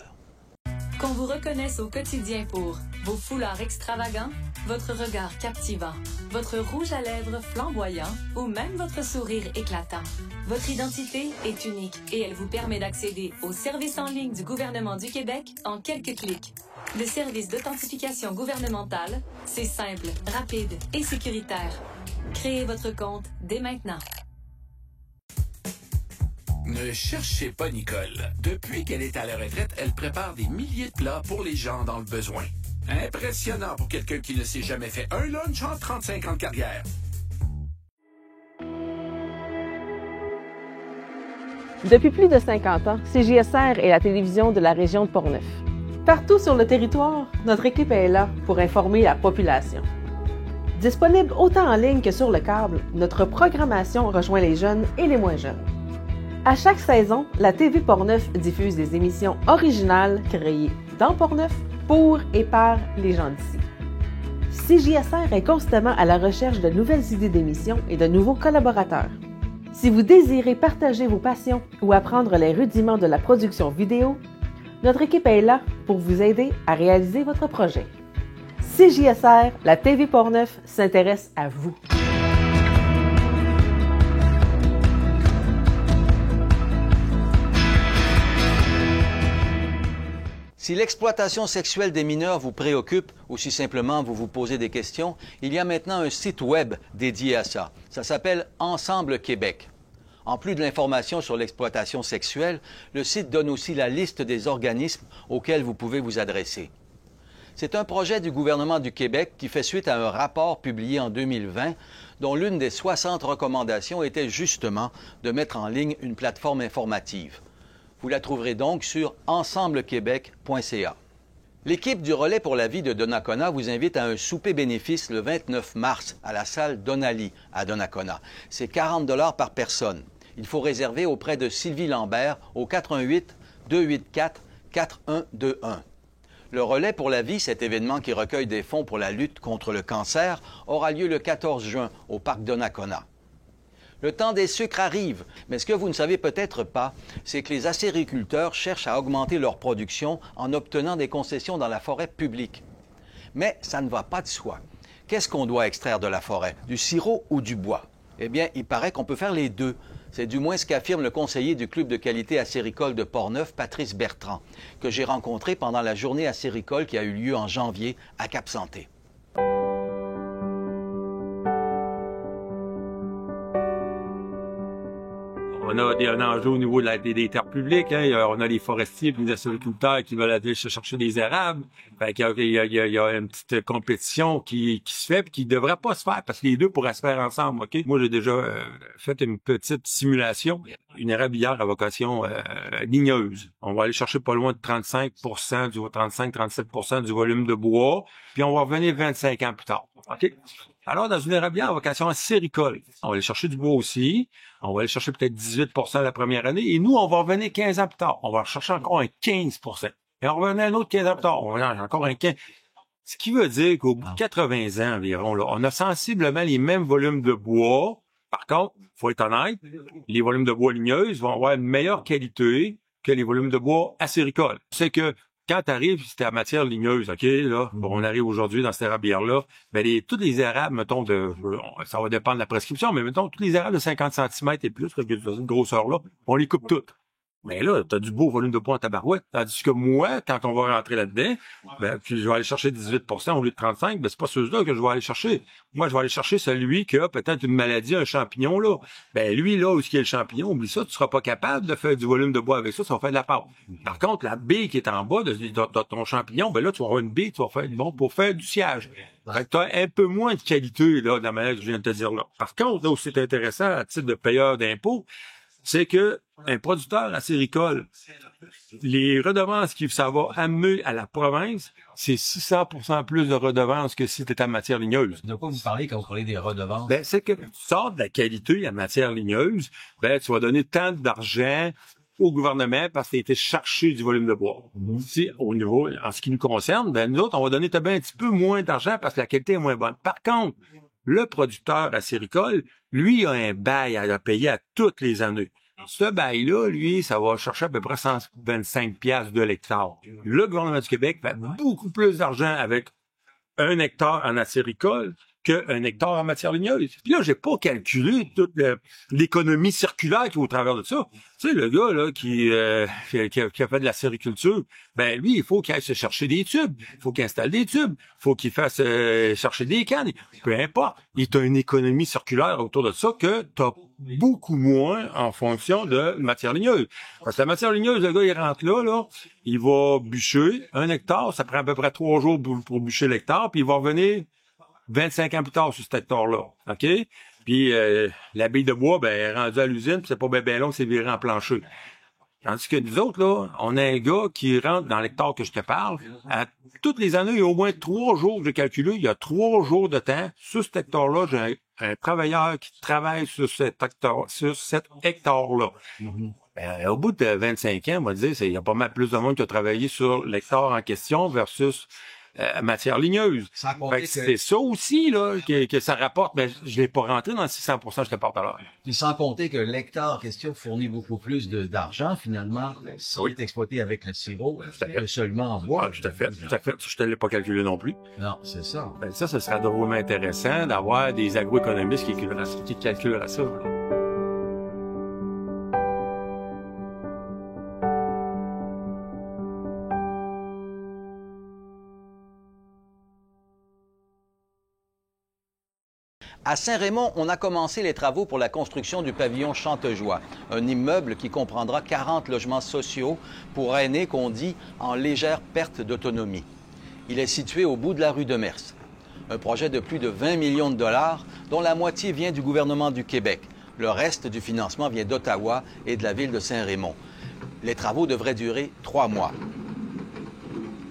Qu'on vous reconnaisse au quotidien pour vos foulards extravagants, votre regard captivant, votre rouge à lèvres flamboyant ou même votre sourire éclatant. Votre identité est unique et elle vous permet d'accéder aux services en ligne du gouvernement du Québec en quelques clics. Le service d'authentification gouvernementale, c'est simple, rapide et sécuritaire. Créez votre compte dès maintenant. Ne cherchez pas Nicole. Depuis qu'elle est à la retraite, elle prépare des milliers de plats pour les gens dans le besoin. Impressionnant pour quelqu'un qui ne s'est jamais fait un lunch en 35 ans de carrière. Depuis plus de 50 ans, CJSR est la télévision de la région de Portneuf. Partout sur le territoire, notre équipe est là pour informer la population. Disponible autant en ligne que sur le câble, notre programmation rejoint les jeunes et les moins jeunes. À chaque saison, la TV Portneuf diffuse des émissions originales créées dans Portneuf pour et par les gens d'ici. CJSR est constamment à la recherche de nouvelles idées d'émissions et de nouveaux collaborateurs. Si vous désirez partager vos passions ou apprendre les rudiments de la production vidéo, notre équipe est là pour vous aider à réaliser votre projet. CJSR, la TV Portneuf s'intéresse à vous. Si l'exploitation sexuelle des mineurs vous préoccupe ou si simplement vous vous posez des questions, il y a maintenant un site web dédié à ça. Ça s'appelle Ensemble Québec. En plus de l'information sur l'exploitation sexuelle, le site donne aussi la liste des organismes auxquels vous pouvez vous adresser. C'est un projet du gouvernement du Québec qui fait suite à un rapport publié en 2020 dont l'une des 60 recommandations était justement de mettre en ligne une plateforme informative. Vous la trouverez donc sur ensemblequebec.ca. L'équipe du Relais pour la vie de Donnacona vous invite à un souper bénéfice le 29 mars à la salle Donnelly à Donnacona. C'est 40 $ par personne. Il faut réserver auprès de Sylvie Lambert au 418-284-4121. Le Relais pour la vie, cet événement qui recueille des fonds pour la lutte contre le cancer, aura lieu le 14 juin au parc Donnacona. Le temps des sucres arrive, mais ce que vous ne savez peut-être pas, c'est que les acériculteurs cherchent à augmenter leur production en obtenant des concessions dans la forêt publique. Mais ça ne va pas de soi. Qu'est-ce qu'on doit extraire de la forêt? Du sirop ou du bois? Eh bien, il paraît qu'on peut faire les deux. C'est du moins ce qu'affirme le conseiller du Club de qualité acéricole de Portneuf, Patrice Bertrand, que j'ai rencontré pendant la journée acéricole qui a eu lieu en janvier à Cap-Santé. On a un enjeu au niveau des terres publiques. Hein. On a les forestiers et les acériculteurs qui veulent aller chercher des érables. Fait qu'il y a une petite compétition qui se fait et qui ne devrait pas se faire parce que les deux pourraient se faire ensemble. Okay? Moi, j'ai déjà fait une petite simulation. Une érablière à vocation ligneuse. On va aller chercher pas loin de 35-37% du volume de bois. Puis on va revenir 25 ans plus tard. Okay? Alors, dans une érablière à vocation acéricole, on va aller chercher du bois aussi. On va aller chercher peut-être 18% la première année. Et nous, on va revenir 15 ans plus tard. On va chercher encore un 15%. Et on va revenir un autre 15 ans plus tard. On va revenir encore un 15%. Ce qui veut dire qu'au bout de 80 ans environ, là, on a sensiblement les mêmes volumes de bois. Par contre, faut être honnête, les volumes de bois ligneuses vont avoir une meilleure qualité que les volumes de bois acéricoles. C'est que quand tu arrives, c'était à matière ligneuse, OK, là, bon, on arrive aujourd'hui dans cette érablière-là, ben toutes les érables, mettons, ça va dépendre de la prescription, mais mettons, tous les érables de 50 cm et plus, cette grosseur-là, on les coupe toutes. Mais là, tu as du beau volume de bois en tabarouette. Tandis que moi, quand on va rentrer là-dedans, ben, puis je vais aller chercher 18 au lieu de 35, ben, c'est pas celui-là que je vais aller chercher. Moi, je vais aller chercher celui qui a peut-être une maladie, un champignon, là. Ben, lui, là, où est-ce qu'il y a le champignon, oublie ça, tu seras pas capable de faire du volume de bois avec ça, ça va faire de la pâte. Par contre, la baie qui est en bas de ton champignon, ben là, tu vas avoir une baie, tu vas faire bon pour faire du sciage. Fait que tu as un peu moins de qualité, là, dans la manière que je viens de te dire là. Par contre, là où c'est intéressant, à titre de payeur d'impôts, c'est que un producteur acéricole, les redevances qu'il va amener à la province, c'est 600% plus de redevances que si tu étais en matière ligneuse. De quoi vous parlez quand vous parlez des redevances? Ben, c'est que tu sors de la qualité en matière ligneuse, ben, tu vas donner tant d'argent au gouvernement parce que tu as été chercher du volume de bois. Si, au niveau, en ce qui nous concerne, ben, nous autres, on va donner un petit peu moins d'argent parce que la qualité est moins bonne. Par contre, le producteur acéricole, lui, a un bail à payer à toutes les années. Ce bail-là, lui, ça va chercher à peu près 125 piastres de l'hectare. Le gouvernement du Québec fait beaucoup plus d'argent avec 1 hectare en acéricole qu'un hectare en matière ligneuse. Puis là, j'ai pas calculé toute l'économie circulaire qui est au travers de ça. Tu sais, le gars là qui a fait de la sériculture, ben lui, il faut qu'il aille se chercher des tubes, il faut qu'il installe des tubes, il faut qu'il fasse chercher des cannes, peu importe. Il y a une économie circulaire autour de ça que tu as beaucoup moins en fonction de matière ligneuse. Parce que la matière ligneuse, le gars, il rentre là, il va bûcher 1 hectare, ça prend à peu près 3 jours pour bûcher l'hectare, puis il va revenir 25 ans plus tard sur cet hectare-là, OK? Puis la bille de bois, ben, elle est rendue à l'usine, puis c'est pas bien long, c'est viré en plancher. Tandis que nous autres, là, on a un gars qui rentre dans l'hectare que je te parle. À toutes les années, il y a au moins 3 jours, j'ai calculé, il y a 3 jours de temps. Sur cet hectare-là, j'ai un travailleur qui travaille sur cet hectare-là. Ben, au bout de 25 ans, on va dire, il y a pas mal plus de monde qui a travaillé sur l'hectare en question versus matière ligneuse. C'est ça aussi là que ça rapporte, mais je l'ai pas rentré dans le 600% je te parle tout à l'heure. Puis sans compter que l'hectare en question fournit beaucoup plus d'argent finalement s'il est exploité avec le sirop que seulement en bois. Tout à fait. Je te l'ai pas calculé non plus. Non, c'est ça. Ben ça, ce serait drôlement intéressant d'avoir des agroéconomistes qui calculeraient ça. À Saint-Raymond, on a commencé les travaux pour la construction du pavillon Chantejoie, un immeuble qui comprendra 40 logements sociaux pour aînés qu'on dit en légère perte d'autonomie. Il est situé au bout de la rue de Mers. Un projet de plus de 20 millions de dollars, dont la moitié vient du gouvernement du Québec. Le reste du financement vient d'Ottawa et de la ville de Saint-Raymond. Les travaux devraient durer 3 mois.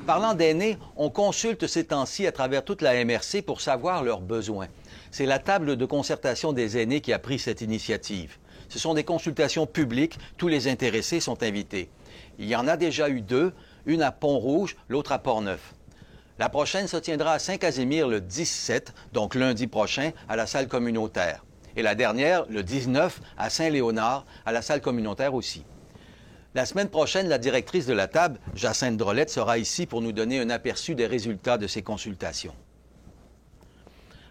Parlant d'aînés, on consulte ces temps-ci à travers toute la MRC pour savoir leurs besoins. C'est la table de concertation des aînés qui a pris cette initiative. Ce sont des consultations publiques, tous les intéressés sont invités. Il y en a déjà eu 2, une à Pont-Rouge, l'autre à Portneuf. La prochaine se tiendra à Saint-Casimir le 17, donc lundi prochain, à la salle communautaire. Et la dernière, le 19, à Saint-Léonard, à la salle communautaire aussi. La semaine prochaine, la directrice de la table, Jacinthe Drolet, sera ici pour nous donner un aperçu des résultats de ces consultations.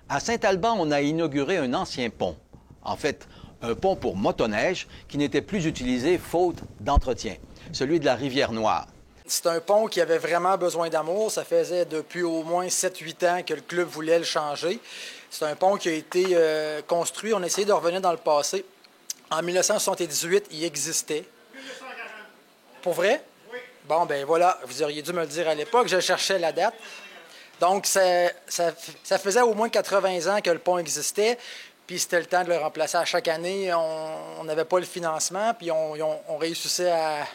À Saint-Alban, on a inauguré un ancien pont. En fait, un pont pour motoneige qui n'était plus utilisé faute d'entretien, celui de la Rivière-Noire. C'est un pont qui avait vraiment besoin d'amour. Ça faisait depuis au moins 7-8 ans que le club voulait le changer. C'est un pont qui a été construit. On a essayé de revenir dans le passé. En 1978, il existait. 1940. Pour vrai? Oui. Bon, ben voilà, vous auriez dû me le dire à l'époque. Je cherchais la date. Donc, ça faisait au moins 80 ans que le pont existait, puis c'était le temps de le remplacer à chaque année. On n'avait pas le financement, puis on réussissait à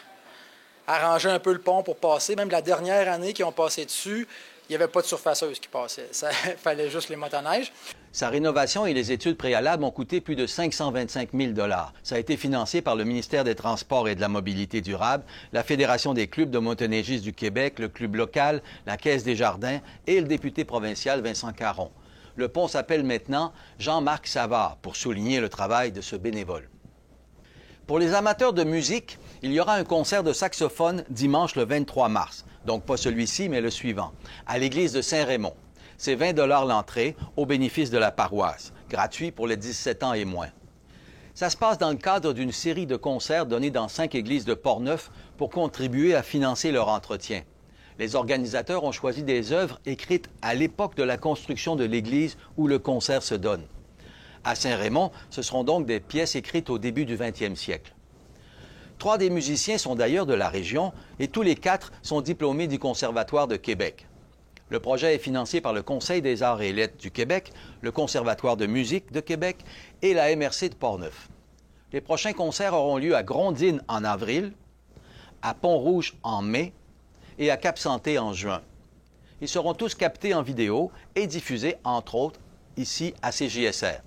arranger un peu le pont pour passer. Même la dernière année qu'ils ont passé dessus, il n'y avait pas de surfaceuse qui passait. Il fallait juste les motoneiges. Sa rénovation et les études préalables ont coûté plus de 525 000 $. Ça a été financé par le ministère des Transports et de la Mobilité durable, la Fédération des clubs de motoneigistes du Québec, le club local, la Caisse des Jardins et le député provincial Vincent Caron. Le pont s'appelle maintenant Jean-Marc Savard pour souligner le travail de ce bénévole. Pour les amateurs de musique, il y aura un concert de saxophone dimanche le 23 mars. Donc pas celui-ci, mais le suivant, à l'église de Saint-Raymond. C'est 20 $ l'entrée au bénéfice de la paroisse, gratuit pour les 17 ans et moins. Ça se passe dans le cadre d'une série de concerts donnés dans 5 églises de Portneuf pour contribuer à financer leur entretien. Les organisateurs ont choisi des œuvres écrites à l'époque de la construction de l'église où le concert se donne. À Saint-Raymond, ce seront donc des pièces écrites au début du 20e siècle. 3 des musiciens sont d'ailleurs de la région et tous les 4 sont diplômés du Conservatoire de Québec. Le projet est financé par le Conseil des arts et lettres du Québec, le Conservatoire de musique de Québec et la MRC de Portneuf. Les prochains concerts auront lieu à Grondines en avril, à Pont-Rouge en mai et à Cap-Santé en juin. Ils seront tous captés en vidéo et diffusés, entre autres, ici à CJSR.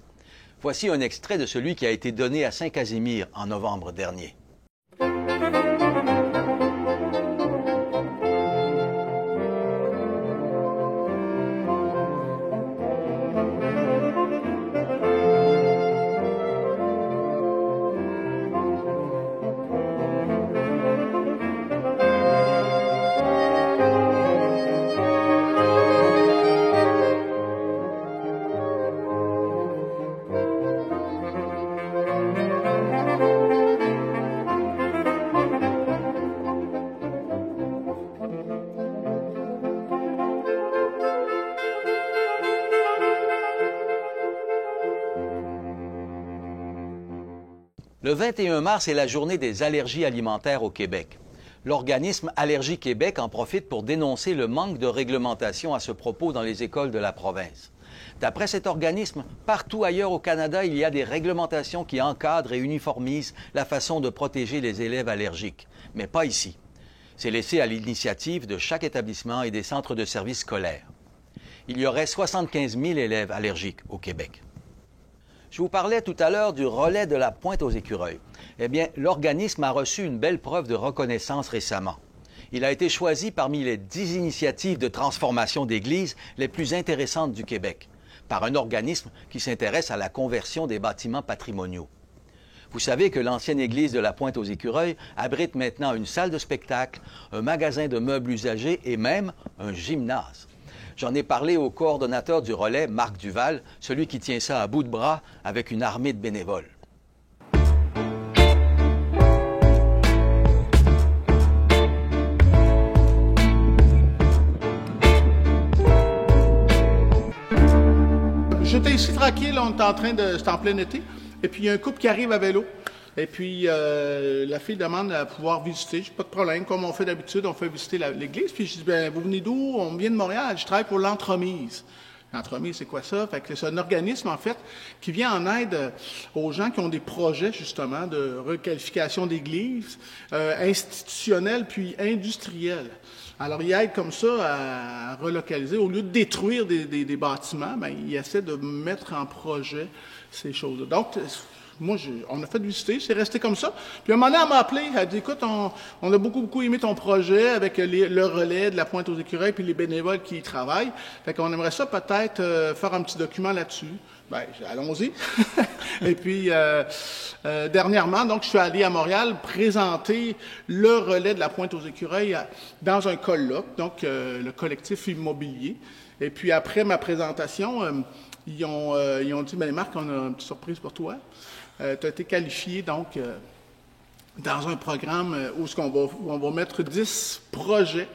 Voici un extrait de celui qui a été donné à Saint-Casimir en novembre dernier. Le 21 mars est la journée des allergies alimentaires au Québec. L'organisme Allergie Québec en profite pour dénoncer le manque de réglementation à ce propos dans les écoles de la province. D'après cet organisme, partout ailleurs au Canada, il y a des réglementations qui encadrent et uniformisent la façon de protéger les élèves allergiques, mais pas ici. C'est laissé à l'initiative de chaque établissement et des centres de services scolaires. Il y aurait 75 000 élèves allergiques au Québec. Je vous parlais tout à l'heure du relais de la Pointe-aux-Écureuils. Eh bien, l'organisme a reçu une belle preuve de reconnaissance récemment. Il a été choisi parmi les 10 initiatives de transformation d'églises les plus intéressantes du Québec, par un organisme qui s'intéresse à la conversion des bâtiments patrimoniaux. Vous savez que l'ancienne église de la Pointe-aux-Écureuils abrite maintenant une salle de spectacle, un magasin de meubles usagés et même un gymnase. J'en ai parlé au coordonnateur du relais, Marc Duval, celui qui tient ça à bout de bras avec une armée de bénévoles. J'étais ici tranquille, on était en train de... C'était en plein été. Et puis, il y a un couple qui arrive à vélo. Et puis, la fille demande à pouvoir visiter. J'ai pas de problème. Comme on fait d'habitude, on fait visiter l'église. Puis, je dis, bien, vous venez d'où? On vient de Montréal. Je travaille pour l'Entremise. L'Entremise, c'est quoi ça? Fait que c'est un organisme, en fait, qui vient en aide aux gens qui ont des projets, justement, de requalification d'églises, institutionnels puis industriels. Alors, il aide comme ça à relocaliser. Au lieu de détruire des bâtiments, bien, il essaie de mettre en projet ces choses-là. Donc, moi, on a fait visiter, c'est resté comme ça. Puis, un moment donné, elle m'a appelé, elle a dit, écoute, on a beaucoup aimé ton projet avec le relais de la Pointe-aux-Écureuils puis les bénévoles qui y travaillent. Fait qu'on aimerait ça peut-être faire un petit document là-dessus. Bien, allons-y. Et puis, dernièrement, donc, je suis allé à Montréal présenter le relais de la Pointe-aux-Écureuils dans un colloque, donc le collectif immobilier. Et puis, après ma présentation, ils ont dit, bien, Marc, on a une petite surprise pour toi. Tu as été qualifié, donc, dans un programme où on va mettre 10 projets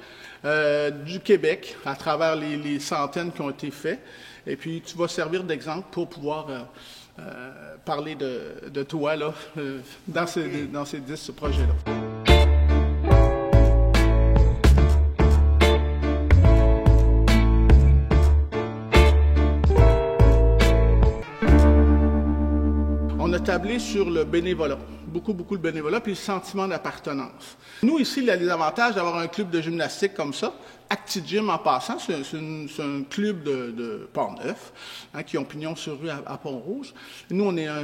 du Québec à travers les centaines qui ont été faits. Et puis, tu vas servir d'exemple pour pouvoir parler de toi là, dans ces 10 projets-là. On a tablé sur le bénévolat, beaucoup le bénévolat, puis le sentiment d'appartenance. Nous, ici, il y a les avantages d'avoir un club de gymnastique comme ça. ActiGym, en passant, c'est un club de Portneuf, qui ont pignon sur rue à Pont-Rouge. Nous, on est un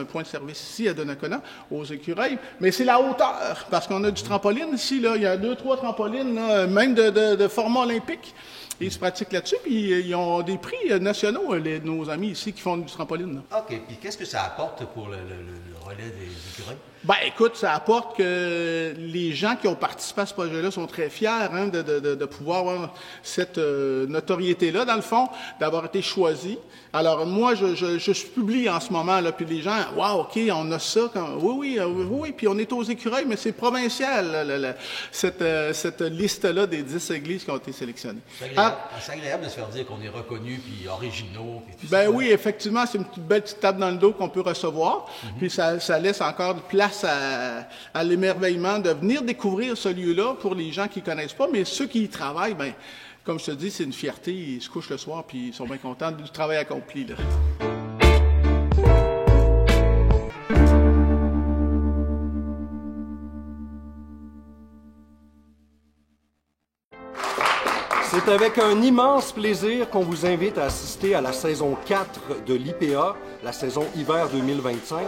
point de service ici à Donnacona, aux Écureuils. Mais c'est la hauteur, parce qu'on a du trampoline ici, là. Il y a 2-3 trampolines, là, même de format olympique. Ils se pratiquent là-dessus, puis ils ont des prix nationaux, nos amis ici qui font du trampoline. Là. OK. Puis qu'est-ce que ça apporte pour le relais des écureuils? Ben, écoute, ça apporte que les gens qui ont participé à ce projet-là sont très fiers hein, de pouvoir avoir cette notoriété-là, dans le fond, d'avoir été choisis. Alors, moi, je publie en ce moment, là, puis les gens, « Wow, OK, on a ça. » Oui, puis on est aux écureuils, mais c'est provincial, là, cette liste-là des 10 églises qui ont été sélectionnées. C'est agréable de se faire dire qu'on est reconnu, puis originaux. Puis ben oui, effectivement, c'est une belle petite tape dans le dos qu'on peut recevoir, puis ça laisse encore de place à l'émerveillement de venir découvrir ce lieu-là pour les gens qui ne connaissent pas, mais ceux qui y travaillent, ben, comme je te dis, c'est une fierté. Ils se couchent le soir puis ils sont bien contents du travail accompli. Là. C'est avec un immense plaisir qu'on vous invite à assister à la saison 4 de l'IPA, la saison hiver 2025,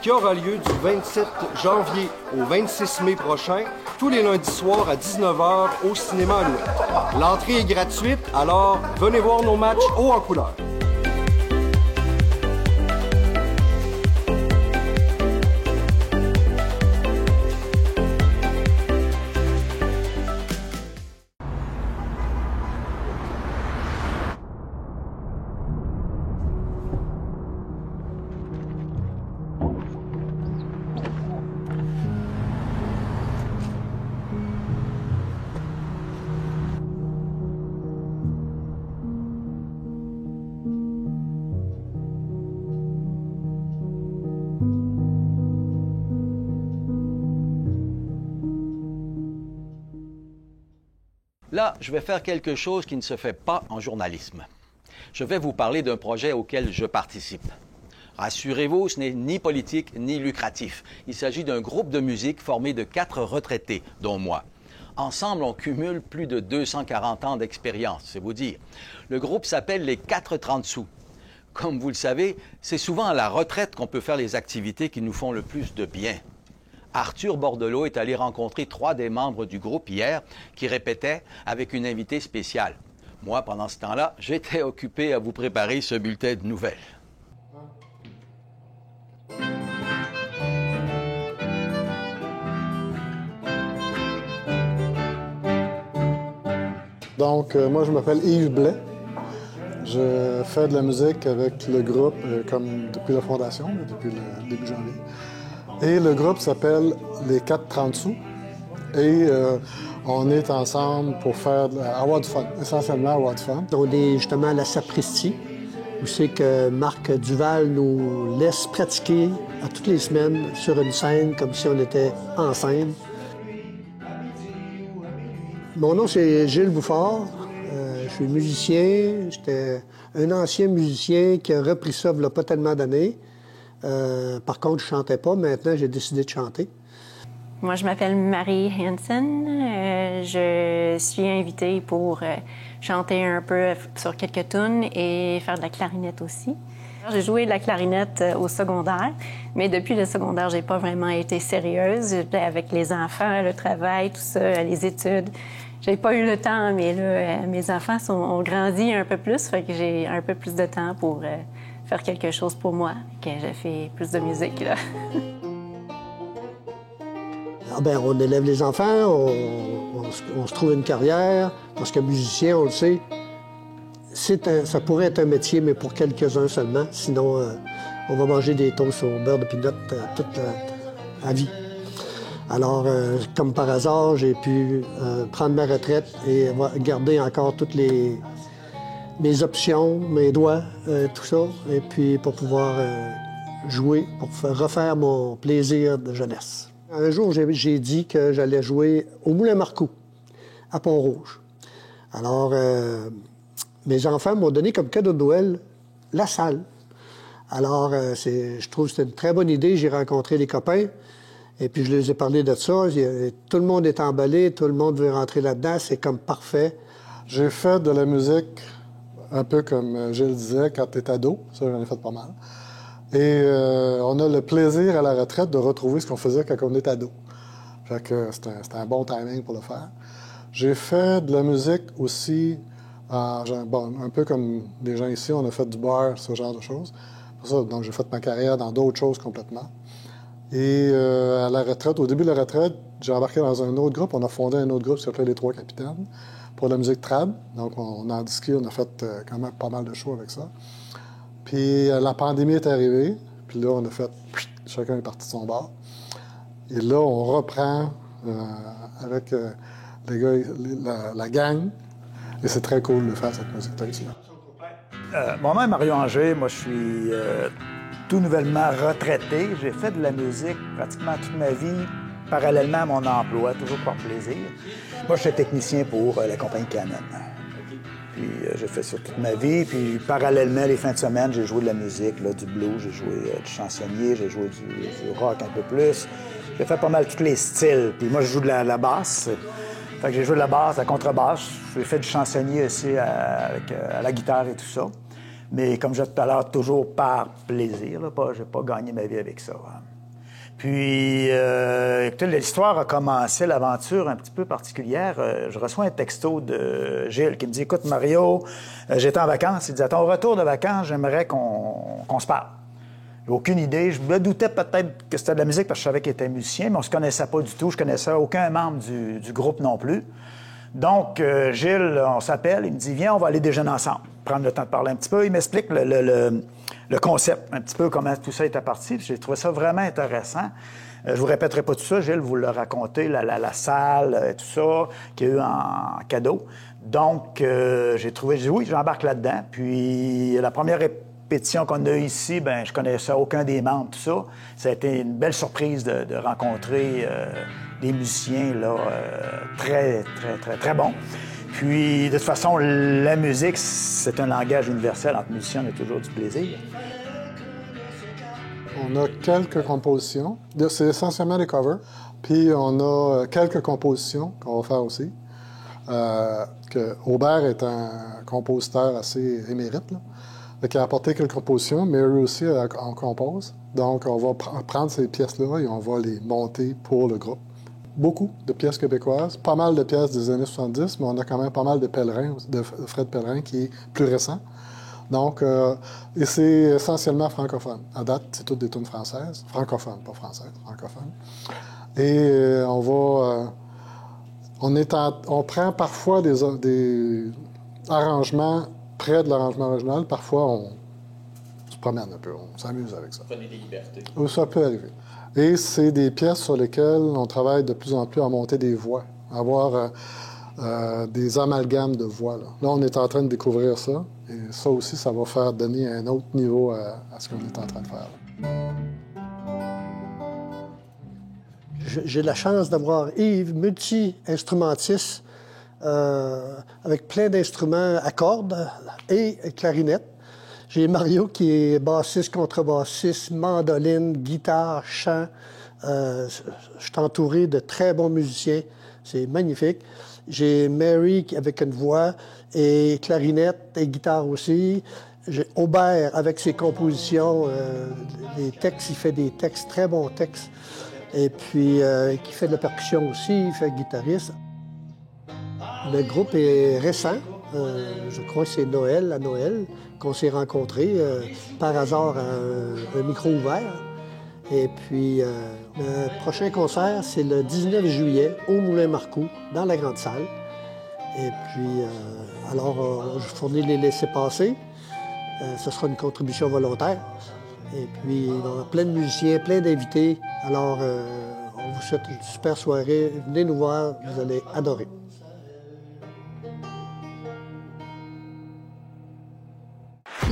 qui aura lieu du 27 janvier au 26 mai prochain, tous les lundis soirs à 19h au cinéma Alouette. L'entrée est gratuite, alors venez voir nos matchs haut en couleur. Là, je vais faire quelque chose qui ne se fait pas en journalisme. Je vais vous parler d'un projet auquel je participe. Rassurez-vous, ce n'est ni politique ni lucratif. Il s'agit d'un groupe de musique formé de 4 retraités, dont moi. Ensemble, on cumule plus de 240 ans d'expérience, c'est vous dire. Le groupe s'appelle les 430 sous. Comme vous le savez, c'est souvent à la retraite qu'on peut faire les activités qui nous font le plus de bien. Arthur Bordelot est allé rencontrer 3 des membres du groupe hier qui répétaient avec une invitée spéciale. Moi, pendant ce temps-là, j'étais occupé à vous préparer ce bulletin de nouvelles. Donc, moi, je m'appelle Yves Blais. Je fais de la musique avec le groupe comme depuis la fondation, depuis le début janvier. Et le groupe s'appelle les 430 sous. Et on est ensemble pour avoir du fun, essentiellement avoir du fun. On est justement à la Sapristi, où c'est que Marc Duval nous laisse pratiquer à toutes les semaines sur une scène, comme si on était en scène. Mon nom, c'est Gilles Bouffard. Je suis musicien. J'étais un ancien musicien qui a repris ça il n'y a pas tellement d'années. Par contre, je ne chantais pas. Maintenant, j'ai décidé de chanter. Moi, je m'appelle Marie Hansen. Je suis invitée pour chanter un peu sur quelques tunes et faire de la clarinette aussi. J'ai joué de la clarinette au secondaire, mais depuis le secondaire, j'ai pas vraiment été sérieuse. Avec les enfants, le travail, tout ça, les études. J'ai pas eu le temps, mais là, mes enfants ont grandi un peu plus, fait que j'ai un peu plus de temps pour faire quelque chose pour moi, que j'ai fait plus de musique, là. Ah ben, on élève les enfants, on se trouve une carrière, parce que musicien, on le sait, ça pourrait être un métier, mais pour quelques-uns seulement. Sinon, on va manger des toasts au beurre de pinot toute la vie. Alors, comme par hasard, j'ai pu prendre ma retraite et garder encore toutes mes options, mes doigts, tout ça, et puis pour pouvoir jouer, pour refaire mon plaisir de jeunesse. Un jour, j'ai dit que j'allais jouer au Moulin Marcoux, à Pont-Rouge. Alors, mes enfants m'ont donné comme cadeau de Noël la salle. Alors, je trouve que c'était une très bonne idée. J'ai rencontré les copains. Et puis, je les ai parlé de ça. Tout le monde est emballé, tout le monde veut rentrer là-dedans. C'est comme parfait. J'ai fait de la musique un peu comme Gilles disait, quand tu es ado. Ça, j'en ai fait pas mal. Et on a le plaisir à la retraite de retrouver ce qu'on faisait quand on était ado. Fait que c'était un bon timing pour le faire. J'ai fait de la musique aussi Un peu comme les gens ici, on a fait du bar, ce genre de choses. Pour ça, donc, j'ai fait ma carrière dans d'autres choses complètement. Et à la retraite, au début de la retraite, j'ai embarqué dans un autre groupe. On a fondé un autre groupe qui s'appelait Les Trois Capitaines pour la musique trad. Donc, on a disqué, on a fait quand même pas mal de shows avec ça. Puis la pandémie est arrivée. Puis là, on a fait... Chacun est parti de son bar. Et là, on reprend avec les gars, la gang. Et c'est très cool de faire cette musique-là. Mon nom est Mario Anger. Moi, je suis tout nouvellement retraité. J'ai fait de la musique pratiquement toute ma vie, parallèlement à mon emploi, toujours par plaisir. Moi, je suis technicien pour la compagnie Canon. Puis j'ai fait ça toute ma vie. Puis parallèlement, les fins de semaine, j'ai joué de la musique, là, du blues, j'ai joué du chansonnier, j'ai joué du rock un peu plus. J'ai fait pas mal tous les styles. Puis moi, je joue de la basse. Fait que j'ai joué de la basse, la contrebasse. J'ai fait du chansonnier aussi avec la guitare et tout ça. Mais comme je disais tout à l'heure, toujours par plaisir. Je n'ai pas gagné ma vie avec ça. Hein. Puis, écoutez, l'histoire a commencé, l'aventure un petit peu particulière. Je reçois un texto de Gilles qui me dit « Écoute, Mario, j'étais en vacances. Il dit « À ton retour de vacances, j'aimerais qu'on se parle. » J'ai aucune idée. Je me doutais peut-être que c'était de la musique parce que je savais qu'il était musicien, mais on se connaissait pas du tout. Je connaissais aucun membre du groupe non plus. Donc, Gilles, on s'appelle, il me dit « Viens, on va aller déjeuner ensemble. » Prendre le temps de parler un petit peu. Il m'explique le concept, un petit peu comment tout ça était parti. J'ai trouvé ça vraiment intéressant. Je vous répéterai pas tout ça. Gilles vous l'a raconté, la salle, tout ça, qu'il y a eu en cadeau. Donc, j'ai dit oui, j'embarque là-dedans. Puis, la première répétition qu'on a eue ici, ben je connaissais aucun des membres, tout ça. Ça a été une belle surprise de rencontrer des musiciens là, très, très, très, très bons. Puis, de toute façon, la musique, c'est un langage universel. Entre musiciens, on a toujours du plaisir. On a quelques compositions. C'est essentiellement des covers. Puis, on a quelques compositions qu'on va faire aussi. Aubert est un compositeur assez émérite, là. Il a apporté quelques compositions, mais eux aussi en composent. Donc, on va prendre ces pièces-là et on va les monter pour le groupe. Beaucoup de pièces québécoises, pas mal de pièces des années 70, mais on a quand même pas mal de Pellerin, de Fred Pellerin, qui est plus récent. Donc, et c'est essentiellement francophone. À date, c'est toutes des tunes françaises. Francophones, pas françaises, francophones. Et on prend parfois des arrangements près de l'arrangement original. Parfois, on se promène un peu, on s'amuse avec ça. Prenez des libertés. Ça peut arriver. Et c'est des pièces sur lesquelles on travaille de plus en plus à monter des voix, à avoir des amalgames de voix. Là, on est en train de découvrir ça. Et ça aussi, ça va faire donner un autre niveau à ce qu'on est en train de faire. J'ai la chance d'avoir Yves, multi-instrumentiste, avec plein d'instruments à cordes et clarinette. J'ai Mario qui est bassiste, contrebassiste, mandoline, guitare, chant. Je suis entouré de très bons musiciens. C'est magnifique. J'ai Mary avec une voix et clarinette et guitare aussi. J'ai Aubert avec ses compositions, les textes. Il fait des textes, très bons textes. Et puis, qui fait de la percussion aussi, il fait guitariste. Le groupe est récent. Je crois que c'est à Noël, qu'on s'est rencontrés par hasard à un micro ouvert. Et puis, le prochain concert, c'est le 19 juillet au Moulin Marcoux, dans la grande salle. Et puis, alors, je fournis les laissez-passer. Ce sera une contribution volontaire. Et puis, il va y avoir plein de musiciens, plein d'invités. Alors, on vous souhaite une super soirée. Venez nous voir, vous allez adorer.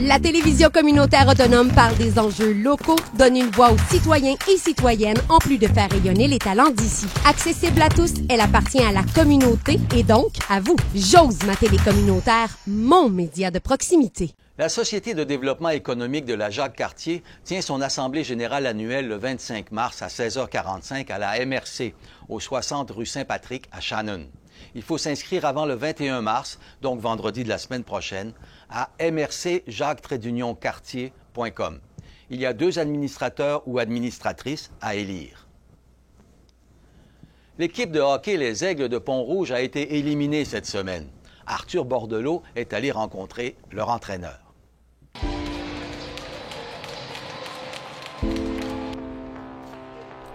La télévision communautaire autonome parle des enjeux locaux, donne une voix aux citoyens et citoyennes en plus de faire rayonner les talents d'ici. Accessible à tous, elle appartient à la communauté et donc à vous. J'ose ma télé communautaire, mon média de proximité. La Société de développement économique de la Jacques-Cartier tient son assemblée générale annuelle le 25 mars à 16h45 à la MRC, au 60 rue Saint-Patrick à Shannon. Il faut s'inscrire avant le 21 mars, donc vendredi de la semaine prochaine, à mrc-cartier.com. Il y a 2 administrateurs ou administratrices à élire. L'équipe de hockey Les Aigles de Pont-Rouge a été éliminée cette semaine. Arthur Bordelot est allé rencontrer leur entraîneur.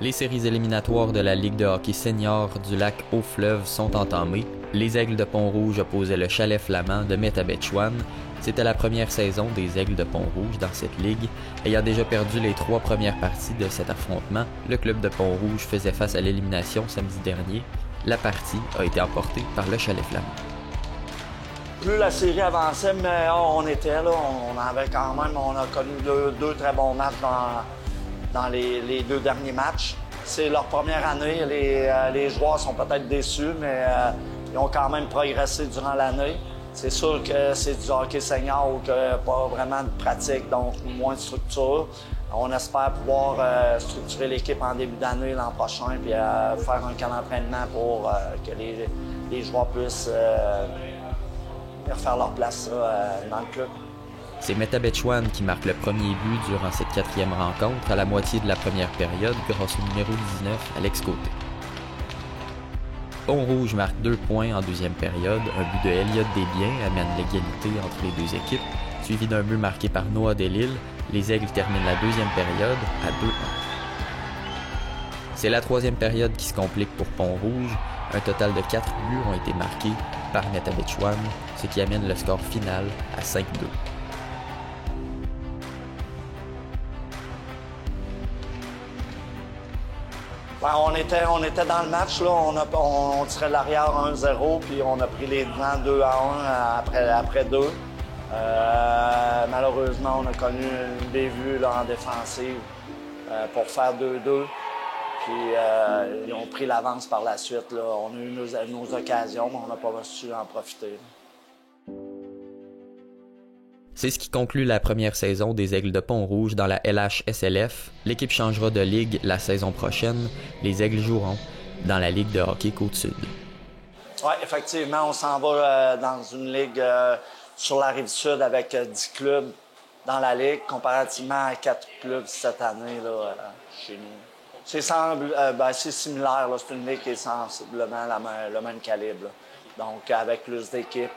Les séries éliminatoires de la Ligue de hockey senior du lac Haut-Fleuve sont entamées. Les Aigles de Pont-Rouge opposaient le Chalet flamand de Métabetchouan. C'était la première saison des Aigles de Pont-Rouge dans cette ligue. Ayant déjà perdu les 3 premières parties de cet affrontement, le club de Pont-Rouge faisait face à l'élimination samedi dernier. La partie a été emportée par le Chalet flamand. Plus la série avançait, mais on était là. On a connu deux très bons matchs dans les 2 derniers matchs. C'est leur première année. Les joueurs sont peut-être déçus, mais ils ont quand même progressé durant l'année. C'est sûr que c'est du hockey senior ou que pas vraiment de pratique, donc moins de structure. On espère pouvoir structurer l'équipe en début d'année l'an prochain puis faire un camp d'entraînement pour que les joueurs puissent refaire leur place dans le club. C'est Métabetchouan qui marque le premier but durant cette 4e rencontre à la moitié de la première période grâce au numéro 19, Alex Côté. Pont-Rouge marque 2 points en 2e période. Un but de Elliott Desbiens amène l'égalité entre les 2 équipes, suivi d'un but marqué par Noah Delisle. Les Aigles terminent la 2e période à 2-1. C'est la 3e période qui se complique pour Pont-Rouge. Un total de 4 buts ont été marqués par Métabetchouan, ce qui amène le score final à 5-2. Ben, on était dans le match, là. On tirait de l'arrière 1-0, puis on a pris les devants 2-1 après 2. Malheureusement, on a connu une bévue là, en défensive pour faire 2-2. Puis ils ont pris l'avance par la suite. Là. On a eu nos occasions, mais on n'a pas su en profiter. C'est ce qui conclut la première saison des Aigles de Pont-Rouge dans la LHSLF. L'équipe changera de ligue la saison prochaine. Les Aigles joueront dans la Ligue de hockey Côte-Sud. Oui, effectivement, on s'en va dans une ligue sur la Rive-Sud avec 10 clubs dans la ligue, comparativement à 4 clubs cette année là, chez nous. C'est similaire, là. C'est une ligue qui est sensiblement le même calibre. Là. Donc, avec plus d'équipes,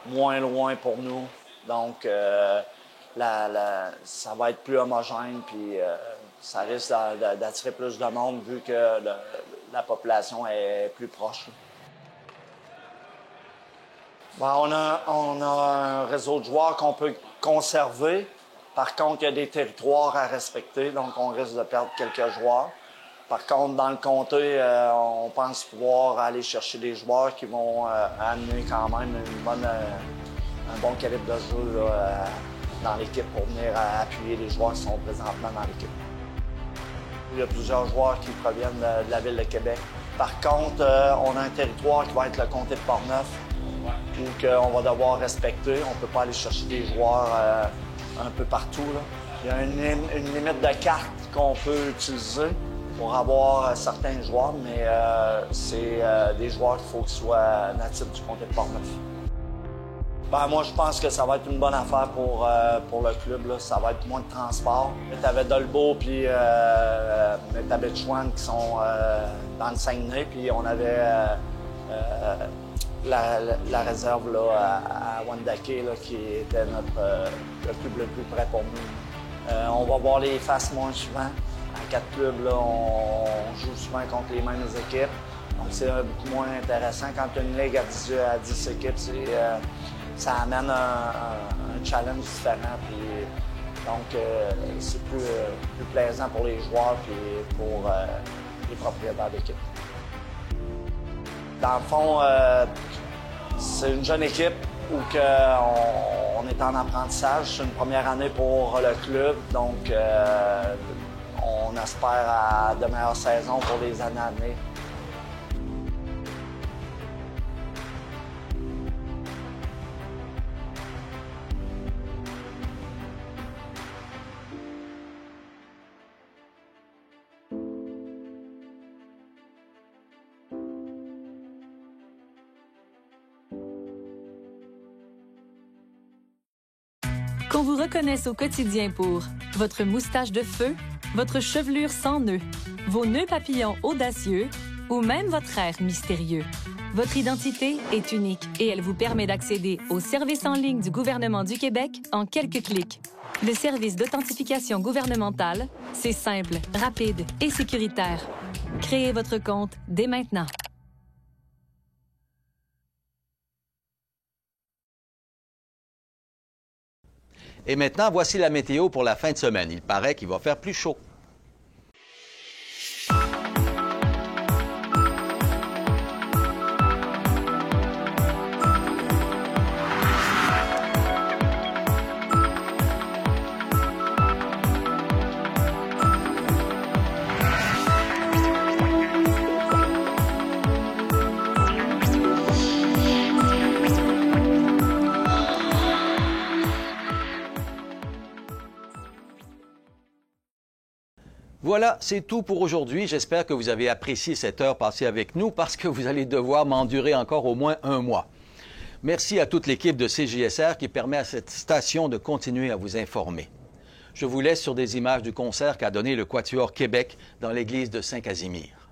moins loin pour nous. Donc, ça va être plus homogène, puis ça risque d'attirer plus de monde vu que la population est plus proche. Ben, on a un réseau de joueurs qu'on peut conserver. Par contre, il y a des territoires à respecter, donc on risque de perdre quelques joueurs. Par contre, dans le comté, on pense pouvoir aller chercher des joueurs qui vont amener quand même un bon calibre de jeu là, dans l'équipe pour venir appuyer les joueurs qui sont présentement dans l'équipe. Il y a plusieurs joueurs qui proviennent de la ville de Québec. Par contre, on a un territoire qui va être le comté de Portneuf, où qu'on va devoir respecter. On ne peut pas aller chercher des joueurs un peu partout. Là. Il y a une limite de cartes qu'on peut utiliser pour avoir certains joueurs, mais c'est des joueurs qu'il faut qu'ils soient natifs du comté de Portneuf. Ben, moi, je pense que ça va être une bonne affaire pour le club. Là. Ça va être moins de transport. Tu avais Dolbeau puis Métabetchouan qui sont dans le Saguenay, puis on avait la réserve là, à Wendake là, qui était le club le plus près pour nous. On va voir les faces moins souvent. À 4 clubs, là, on joue souvent contre les mêmes équipes. Donc, c'est beaucoup moins intéressant. Quand tu as une ligue à 10 équipes, ça amène un challenge différent. Puis, donc, c'est plus plaisant pour les joueurs et pour les propriétaires d'équipe. Dans le fond, c'est une jeune équipe où on est en apprentissage. C'est une première année pour le club. Donc, on espère à de meilleures saisons pour les années à venir. Qu'on vous reconnaisse au quotidien pour votre moustache de feu, votre chevelure sans nœuds, vos nœuds papillons audacieux ou même votre air mystérieux. Votre identité est unique et elle vous permet d'accéder aux services en ligne du gouvernement du Québec en quelques clics. Le service d'authentification gouvernementale, c'est simple, rapide et sécuritaire. Créez votre compte dès maintenant. Et maintenant, voici la météo pour la fin de semaine. Il paraît qu'il va faire plus chaud. Voilà, c'est tout pour aujourd'hui. J'espère que vous avez apprécié cette heure passée avec nous parce que vous allez devoir m'endurer encore au moins un mois. Merci à toute l'équipe de CJSR qui permet à cette station de continuer à vous informer. Je vous laisse sur des images du concert qu'a donné le Quatuor Québec dans l'église de Saint-Casimir.